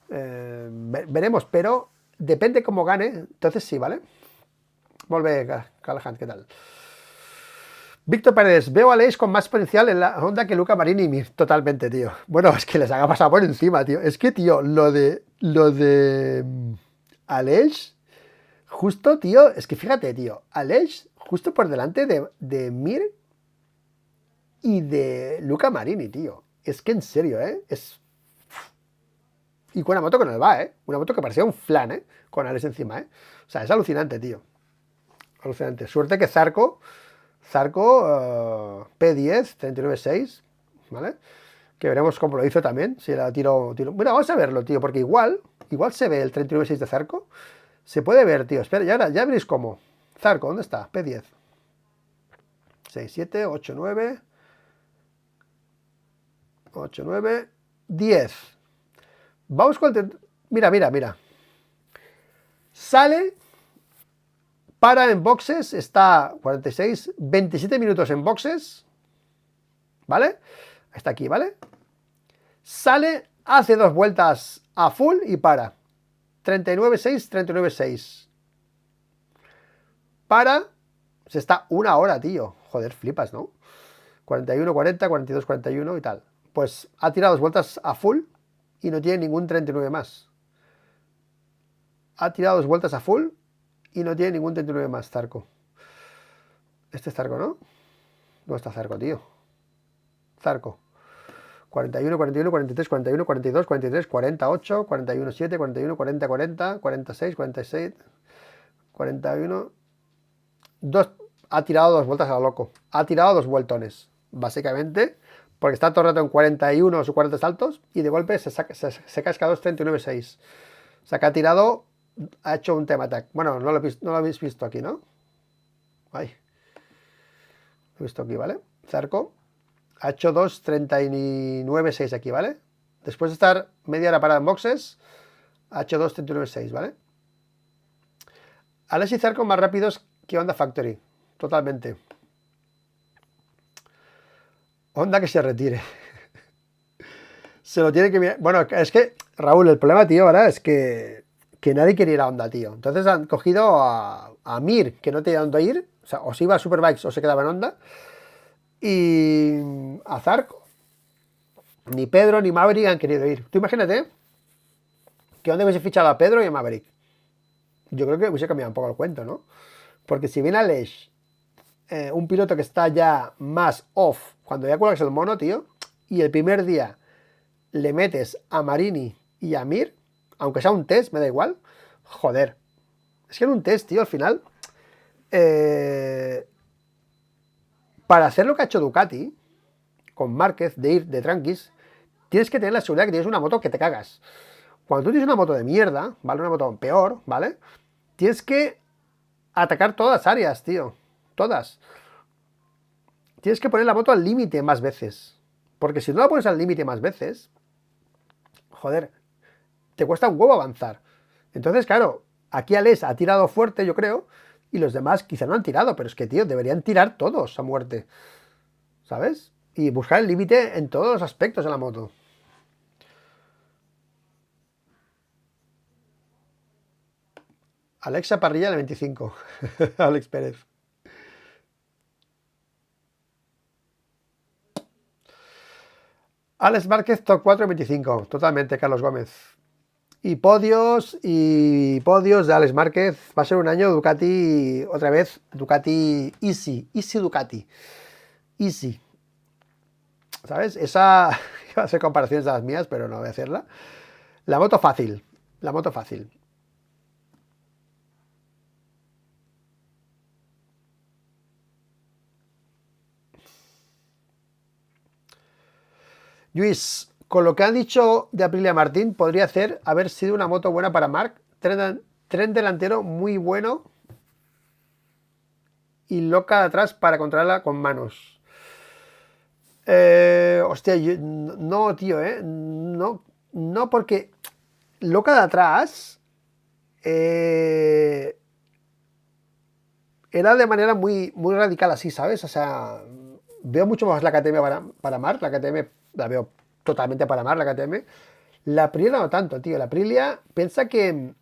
veremos, pero depende cómo gane, entonces sí, ¿vale? Volve, Callahan, ¿qué tal? Víctor Paredes, veo a Aleix con más potencial en la Honda que Luca Marini y Mir. Totalmente, tío. Bueno, es que les haga pasar por encima, tío. Es que, tío, lo de Aleix, justo, tío, es que fíjate, tío, Aleix justo por delante de Mir y de Luca Marini, tío. Es que en serio, ¿eh? Y con una moto que no le va, ¿eh? Una moto que parecía un flan, ¿eh? Con Aleix encima, ¿eh? O sea, es alucinante, tío. Alucinante. Suerte que Zarco P10, 39.6, ¿vale? Que veremos cómo lo hizo también, si la tiro... Bueno, vamos a verlo, tío, porque igual se ve el 39.6 de Zarco. Se puede ver, tío, espera, ya veréis cómo. Zarco, ¿dónde está? P10. 6, 7, 8, 9... 8, 9, 10. Vamos con el... Mira. Sale... Para en boxes, está 46, 27 minutos en boxes, ¿vale? Está aquí, ¿vale? Sale, hace 2 vueltas a full y para. 39.6, 39.6. Para, se está 1 hora, tío. Joder, flipas, ¿no? 41, 40, 42, 41 y tal. Pues ha tirado 2 vueltas a full y no tiene ningún 39 más. Ha tirado 2 vueltas a full y no tiene ningún 39 más, Zarco. Este es Zarco, ¿no? ¿Dónde está Zarco, tío? Zarco. 41, 41, 43, 41, 42, 43, 48, 41, 7, 41, 40, 40, 46, 46, 41. Ha tirado 2 vueltas a lo loco. Ha tirado 2 vueltones, básicamente, porque está todo el rato en 41 o 40 saltos y de golpe se casca 2, 39, 6. O sea que ha hecho un tema attack. Bueno, no lo habéis visto aquí, ¿no? Ay. Lo he visto aquí, ¿vale? Zarco ha hecho 2, 39, 6 aquí, ¿vale? Después de estar media hora parado en boxes, ha hecho 2, 39, 6, ¿vale? Aleix y Zarco más rápidos que Honda Factory. Totalmente. Honda que se retire. Se lo tiene que mirar. Bueno, es que, Raúl, el problema, tío, ahora es que nadie quiere ir a Honda, tío. Entonces han cogido a Mir, que no tenía dónde ir. O sea, o se iba a Superbikes o se quedaba en Honda. Y a Zarco. Ni Pedro ni Maverick han querido ir. Tú imagínate que Honda hubiese fichado a Pedro y a Maverick. Yo creo que hubiese cambiado un poco el cuento, ¿no? Porque si viene Aleix, un piloto que está ya más off, cuando ya cuelgas el mono, tío, y el primer día le metes a Marini y a Mir, aunque sea un test, me da igual, joder. Es que en un test, tío, al final, para hacer lo que ha hecho Ducati, con Márquez, de ir de tranquis, tienes que tener la seguridad que tienes una moto que te cagas. Cuando tú tienes una moto de mierda, ¿vale? Una moto peor, ¿vale? Tienes que atacar todas las áreas, tío. Todas. Tienes que poner la moto al límite más veces. Porque si no la pones al límite más veces, joder, te cuesta un huevo avanzar. Entonces, claro, Aquí Alex ha tirado fuerte, yo creo, y los demás quizá no han tirado, pero es que, tío, deberían tirar todos a muerte, ¿sabes? Y buscar el límite en todos los aspectos de la moto. Alexa Parrilla, el 25. Alex Pérez. Alex Márquez, top 4, 25. Totalmente, Carlos Gómez. Y podios de Alex Márquez. Va a ser un año Ducati, otra vez, Ducati Easy. Easy Ducati. Easy. ¿Sabes? Esa iba a ser comparaciones de las mías, pero no voy a hacerla. La moto fácil. La moto fácil. Luis, con lo que han dicho de Aprilia Martín, podría haber sido una moto buena para Marc. Tren delantero muy bueno y loca de atrás para controlarla con manos. Hostia, no, tío, no, no, porque loca de atrás era de manera muy, muy radical así, ¿sabes? O sea, veo mucho más la KTM para Marc, la KTM la veo totalmente para Marc, la KTM. La Aprilia no tanto, tío. La Aprilia piensa que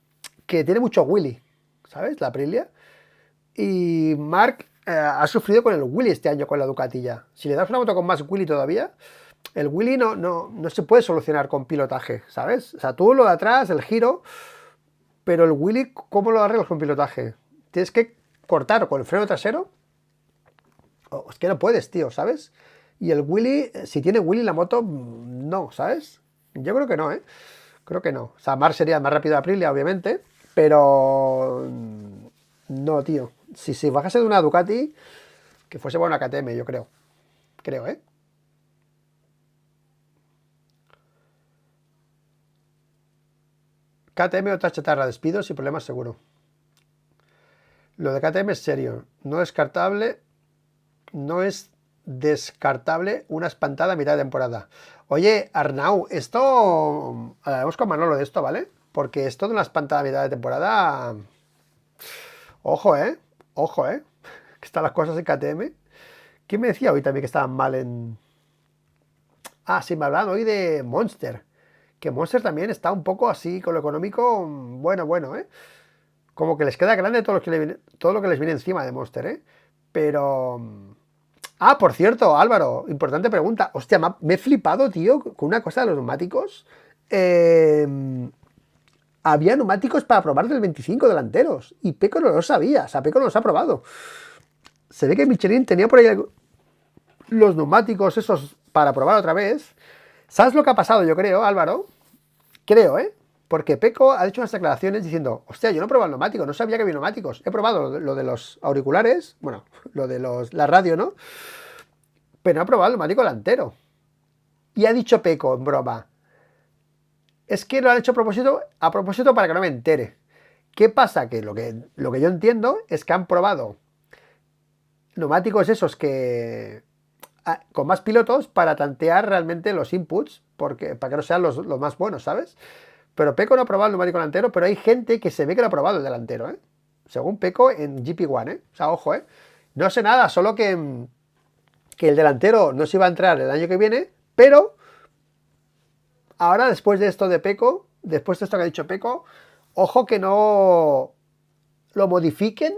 tiene mucho Willy, ¿sabes? La Aprilia. Y Marc ha sufrido con el Willy este año con la Ducati ya. Si le das una moto con más Willy todavía, el Willy no se puede solucionar con pilotaje, ¿sabes? O sea, tú lo de atrás, el giro, pero el Willy, ¿cómo lo arreglas con pilotaje? Tienes que cortar con el freno trasero. Es que no puedes, tío, ¿sabes? Y el Willy, si tiene Willy la moto, no, ¿sabes? Yo creo que no, ¿eh? Creo que no. O sea, Marc sería más rápido de Aprilia, obviamente, pero no, tío. Si bajase de una Ducati, que fuese buena KTM, yo creo. Creo, ¿eh? KTM otra chatarra, despidos y problemas seguro. Lo de KTM es serio. No es descartable una espantada a mitad de temporada. Oye, Arnau, esto hablaremos con Manolo de esto, ¿vale? Porque esto de una espantada a mitad de temporada, ojo, ojo, que están las cosas en KTM. ¿Quién me decía hoy también que estaban mal en... Ah, sí, me hablaban hoy de Monster, que Monster también está un poco así con lo económico, bueno, como que les queda grande todo lo que les viene encima de Monster, pero... Ah, por cierto, Álvaro, importante pregunta. Hostia, me he flipado, tío, con una cosa de los neumáticos. Eh, Había neumáticos para probar del 25 delanteros. Y Peco no lo sabía. O sea, Peco no los ha probado. Se ve que Michelin tenía por ahí los neumáticos esos para probar otra vez. ¿Sabes lo que ha pasado, yo creo, Álvaro? Creo, ¿eh? Porque Peco ha hecho unas declaraciones diciendo, hostia, yo no he probado el neumático, no sabía que había neumáticos. He probado lo de los auriculares, bueno, lo de la radio, ¿no? Pero no ha probado el neumático delantero. Y ha dicho Peco, en broma, es que lo han hecho a propósito para que no me entere. ¿Qué pasa? Que lo que yo entiendo es que han probado neumáticos esos que con más pilotos para tantear realmente los inputs, para que no sean los más buenos, ¿sabes? Pero Peco no ha probado el neumático delantero, pero hay gente que se ve que lo ha probado el delantero, ¿eh? Según Peco en GP1, ¿eh? O sea, ojo, ¿eh? No sé nada, solo que el delantero no se iba a entrar el año que viene, pero ahora después de esto de Peco, después de esto que ha dicho Peco, ojo que no lo modifiquen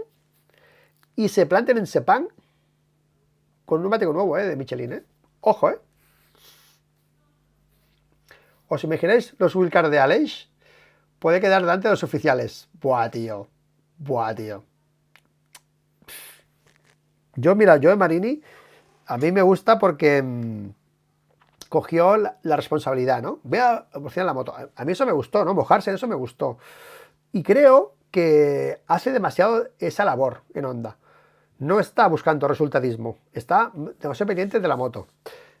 y se planten en Sepang con un neumático nuevo, de Michelin, Ojo, ¿Os imagináis los wildcard de Aleix? Puede quedar delante de los oficiales. Buah, tío. Buah, tío. Mira, yo de Marini, a mí me gusta porque cogió la responsabilidad, ¿no? Voy a evolucionar la moto. A mí eso me gustó, ¿no? Mojarse en eso me gustó. Y creo que hace demasiado esa labor en Honda. No está buscando resultadismo, está demasiado pendiente de la moto.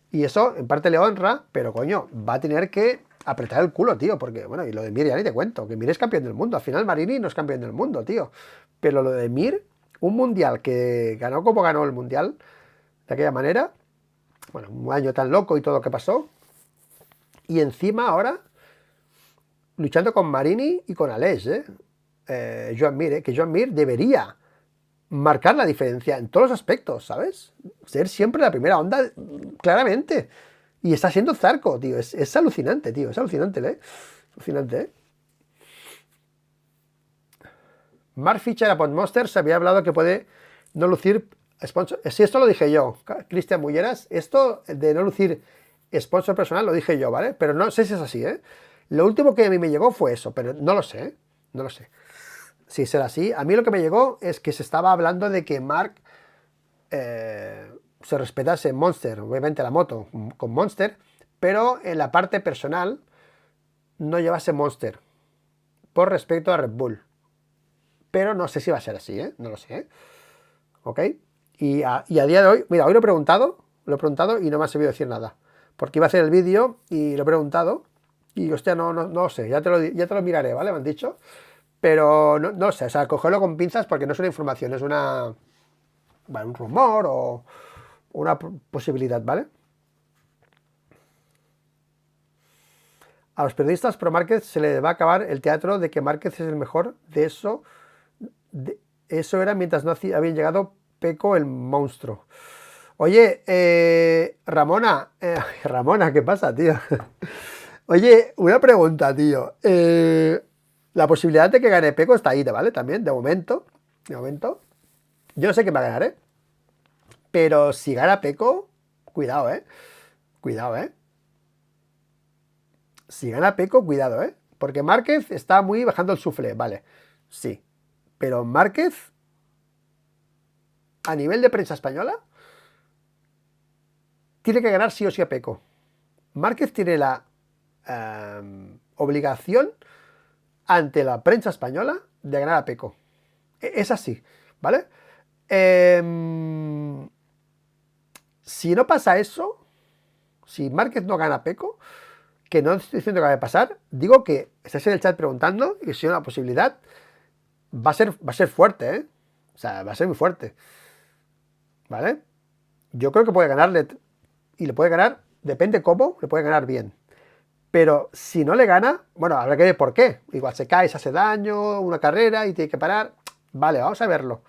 Y eso en parte le honra, pero coño, va a tener que apretar el culo, tío, porque bueno, y lo de Mir ya ni te cuento, que Mir es campeón del mundo. Al final Marini no es campeón del mundo, tío. Pero lo de Mir, un mundial que ganó como ganó el mundial, de aquella manera, bueno, un año tan loco y todo lo que pasó, y encima ahora luchando con Marini y con Aleix, Joan Mir, que Joan Mir debería marcar la diferencia en todos los aspectos, ¿sabes? Ser siempre la primera onda, claramente. Y está siendo Zarco, tío. Es alucinante, tío. Es alucinante, ¿eh? Alucinante, ¿eh? Mark Fisher a Podmonster se había hablado que puede no lucir sponsor. Si esto lo dije yo, Cristian Mulleras, esto de no lucir sponsor personal lo dije yo, ¿vale? Pero no sé si es así, ¿eh? Lo último que a mí me llegó fue eso, pero no lo sé, ¿eh? No lo sé. Si será así, a mí lo que me llegó es que se estaba hablando de que Mark se respetase Monster, obviamente la moto con Monster, pero en la parte personal no llevase Monster por respecto a Red Bull. Pero no sé si va a ser así, ¿eh? No lo sé, ¿eh? ¿Ok? Y a día de hoy, mira, hoy lo he preguntado y no me ha servido decir nada. Porque iba a hacer el vídeo y lo he preguntado y, hostia, no sé, ya te lo miraré, ¿vale? Me han dicho. Pero no sé, o sea, cogerlo con pinzas porque no es una información, es un rumor o una posibilidad, ¿vale? A los periodistas pro Márquez se le va a acabar el teatro de que Márquez es el mejor. Eso era mientras no había llegado Peco el monstruo. Oye, Ramona, Ramona, ¿qué pasa, tío? Oye, una pregunta, tío. La posibilidad de que gane Peco está ahí, ¿vale? También, de momento. De momento. Yo no sé quién va a ganar, ¿eh? Pero si gana Peco, cuidado, ¿eh? Cuidado, ¿eh? Si gana Peco, cuidado, ¿eh? Porque Márquez está muy bajando el sufle, vale. Sí. Pero Márquez, a nivel de prensa española, tiene que ganar sí o sí a Peco. Márquez tiene la obligación ante la prensa española de ganar a Peco. Es así, ¿vale? Si no pasa eso, si Márquez no gana a Peco, que no estoy diciendo que vaya a pasar, digo que estáis en el chat preguntando y si hay una posibilidad, va a ser fuerte, ¿eh? O sea, va a ser muy fuerte, ¿vale? Yo creo que puede ganarle, y le puede ganar, depende cómo, le puede ganar bien. Pero si no le gana, bueno, habrá que ver por qué. Igual se cae, se hace daño, una carrera y tiene que parar. Vale, vamos a verlo.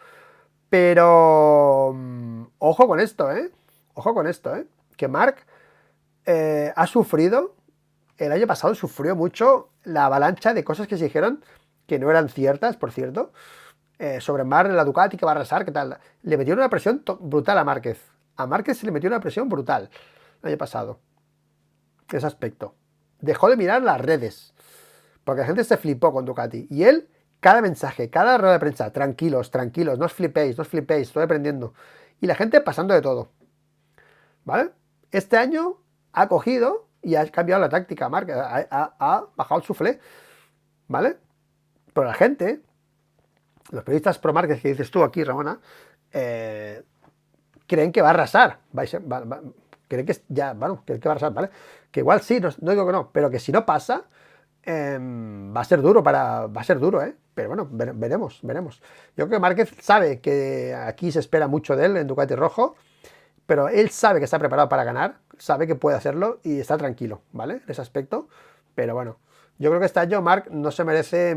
Pero ojo con esto, ¿eh? Ojo con esto, ¿eh? Que Mark ha sufrido, el año pasado sufrió mucho la avalancha de cosas que se dijeron que no eran ciertas, por cierto, sobre Mark, la Ducati que va a arrasar, ¿qué tal? Le metieron una presión brutal a Márquez. A Márquez se le metió una presión brutal el año pasado. Ese aspecto. Dejó de mirar las redes. Porque la gente se flipó con Ducati. Y él, cada mensaje, cada rueda de prensa, tranquilos, tranquilos, no os flipéis, estoy aprendiendo. Y la gente pasando de todo. ¿Vale? Este año ha cogido y ha cambiado la táctica, Marc. Ha bajado el suflé. ¿Vale? Pero la gente, los periodistas pro Márquez que dices tú aquí, Ramona, creen que va a arrasar. Creen que ya, bueno, creen que va a arrasar, ¿vale? Que igual sí, no digo que no, pero que si no pasa, va a ser duro, ¿eh? Pero bueno, veremos. Yo creo que Márquez sabe que aquí se espera mucho de él en Ducati rojo, pero él sabe que está preparado para ganar, sabe que puede hacerlo y está tranquilo, ¿vale? En ese aspecto. Pero bueno, yo creo que este año Marc no se merece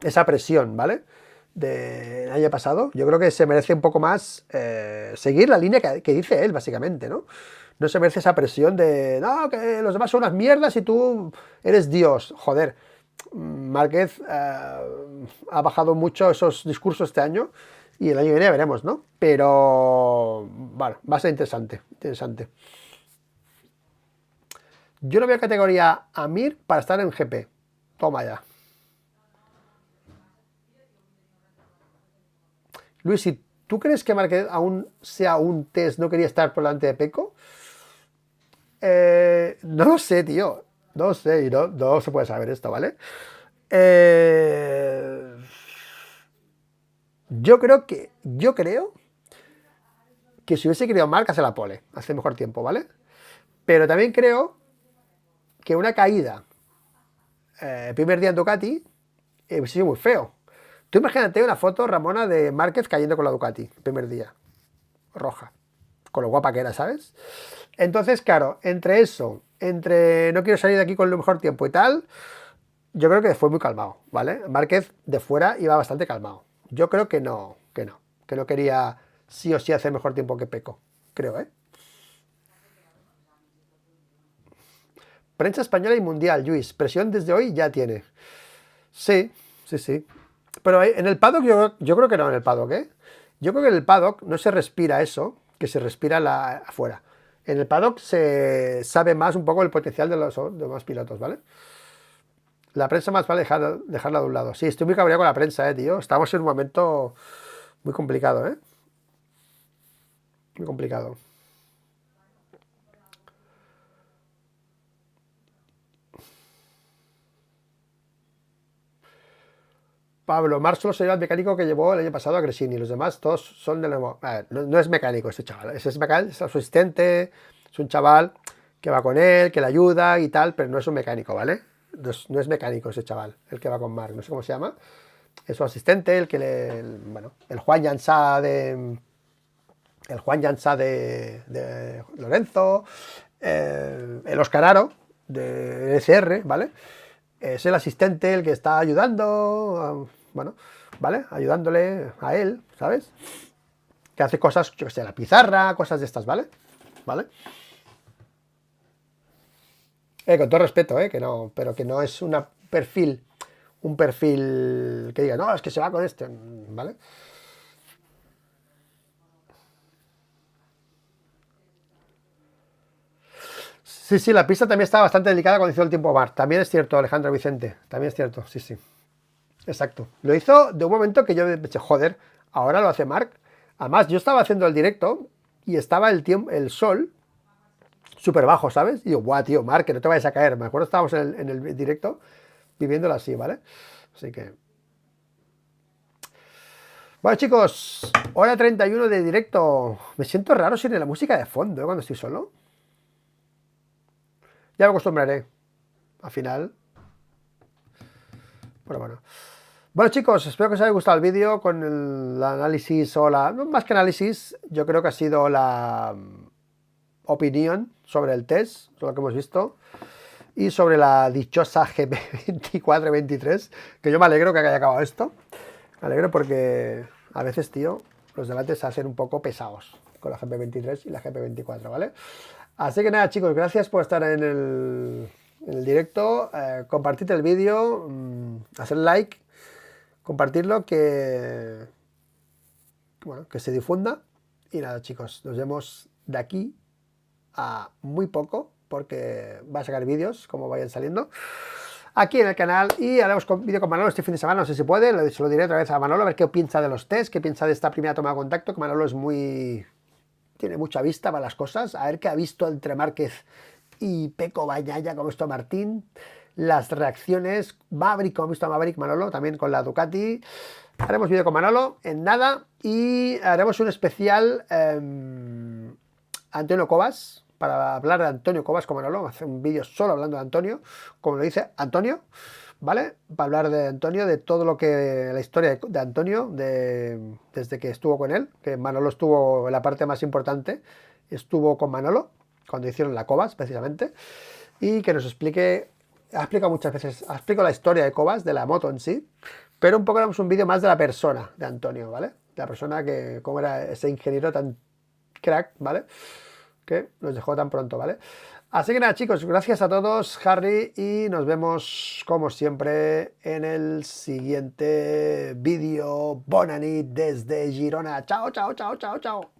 esa presión, ¿vale? Del año pasado. Yo creo que se merece un poco más seguir la línea que dice él, básicamente, ¿no? No se merece esa presión de, no, que los demás son unas mierdas y tú eres Dios. Joder, Márquez ha bajado mucho esos discursos este año y el año que viene veremos, ¿no? Pero, bueno, va a ser interesante. Yo no veo categoría a Mir para estar en GP. Toma ya. Luis, si tú crees que Márquez aún sea un test, no quería estar por delante de Peco, no lo sé, tío. No sé, y no se puede saber esto, ¿vale? Yo creo que si hubiese querido Marc hace la pole, hace mejor tiempo, ¿vale? Pero también creo que una caída el primer día en Ducati hubiese sido muy feo. Tú imagínate una foto, Ramona, de Márquez cayendo con la Ducati el primer día, roja, con lo guapa que era, ¿sabes? Entonces, claro, entre eso, entre no quiero salir de aquí con lo mejor tiempo y tal, Yo creo que fue muy calmado, ¿vale? Márquez de fuera iba bastante calmado. Yo creo que no quería sí o sí hacer mejor tiempo que Peco, creo, ¿eh? Prensa española y mundial, Luis. Presión desde hoy ya tiene. Sí, sí, sí. Pero en el paddock yo creo que no, en el paddock, ¿eh? Yo creo que en el paddock no se respira eso, que se respira afuera. En el paddock se sabe más un poco el potencial de los demás pilotos, ¿vale? La prensa más vale dejarla de un lado. Sí, estoy muy cabreado con la prensa, tío. Estamos en un momento muy complicado, ¿eh? Muy complicado. Pablo Mar solo sería el mecánico que llevó el año pasado a Gresini. Los demás todos son de nuevo. A ver, no es mecánico este chaval. Ese es mecánico, es su asistente, es un chaval que va con él, que le ayuda y tal, pero no es un mecánico, ¿vale? No es mecánico ese chaval, el que va con Marc, no sé cómo se llama. Es su asistente, bueno, el Juan Yansá de Lorenzo, el Oscar Aro de SR, ¿vale? Es el asistente el que está ayudando, bueno, ¿vale? Ayudándole a él, ¿sabes? Que hace cosas, yo que sé, la pizarra, cosas de estas, ¿vale? ¿Vale? Con todo respeto, que no, pero que no es un perfil que diga, no, es que se va con este, ¿vale? Sí, sí, la pista también estaba bastante delicada cuando hizo el tiempo bar. También es cierto, Alejandro Vicente. También es cierto, sí, sí. Exacto. Lo hizo de un momento que yo pensé, joder, ahora lo hace Marc. Además, yo estaba haciendo el directo y estaba el sol súper bajo, ¿sabes? Y digo, guau, tío, Marc, que no te vayas a caer. Me acuerdo estábamos en el directo viviéndolo así, ¿vale? Así que... Bueno, chicos, hora 31 de directo. Me siento raro sin la música de fondo, cuando estoy solo. Ya me acostumbraré. Al final. Pero bueno. Bueno, chicos, espero que os haya gustado el vídeo con el análisis o no, más que análisis, yo creo que ha sido la opinión sobre el test, sobre lo que hemos visto, y sobre la dichosa GP24 23, que yo me alegro que haya acabado esto. Me alegro porque a veces, tío, los debates hacen un poco pesados con la GP23 y la GP24, ¿vale? Así que nada, chicos, gracias por estar en el directo. Compartid el vídeo, hacer like, compartirlo, bueno, que se difunda. Y nada, chicos, nos vemos de aquí a muy poco, porque va a sacar vídeos como vayan saliendo aquí en el canal, y haremos vídeo con Manolo este fin de semana, no sé si puede, se lo diré otra vez a Manolo, a ver qué piensa de los test, qué piensa de esta primera toma de contacto, que Manolo tiene mucha vista para las cosas, a ver qué ha visto entre Márquez y Peco Bagnaia, como visto Martín, las reacciones, Maverick, como visto a Maverick, Manolo, también con la Ducati. Haremos vídeo con Manolo en nada, y haremos un especial Antonio Cobas, para hablar de Antonio Cobas con Manolo, hacer un vídeo solo hablando de Antonio, como lo dice Antonio, ¿vale? Para hablar de Antonio, de todo lo que, la historia de Antonio, desde que estuvo con él, que Manolo estuvo en la parte más importante, estuvo con Manolo, cuando hicieron la Cobas, precisamente, y que nos explique, ha explicado muchas veces, ha explicado la historia de Cobas, de la moto en sí, pero un poco haremos un vídeo más de la persona de Antonio, ¿vale? De la persona que, cómo era ese ingeniero tan crack, ¿vale? Que nos dejó tan pronto, ¿vale? Así que nada, chicos, gracias a todos, Harry, y nos vemos, como siempre, en el siguiente vídeo. Bona nit desde Girona. Chao, chao, chao, chao, chao.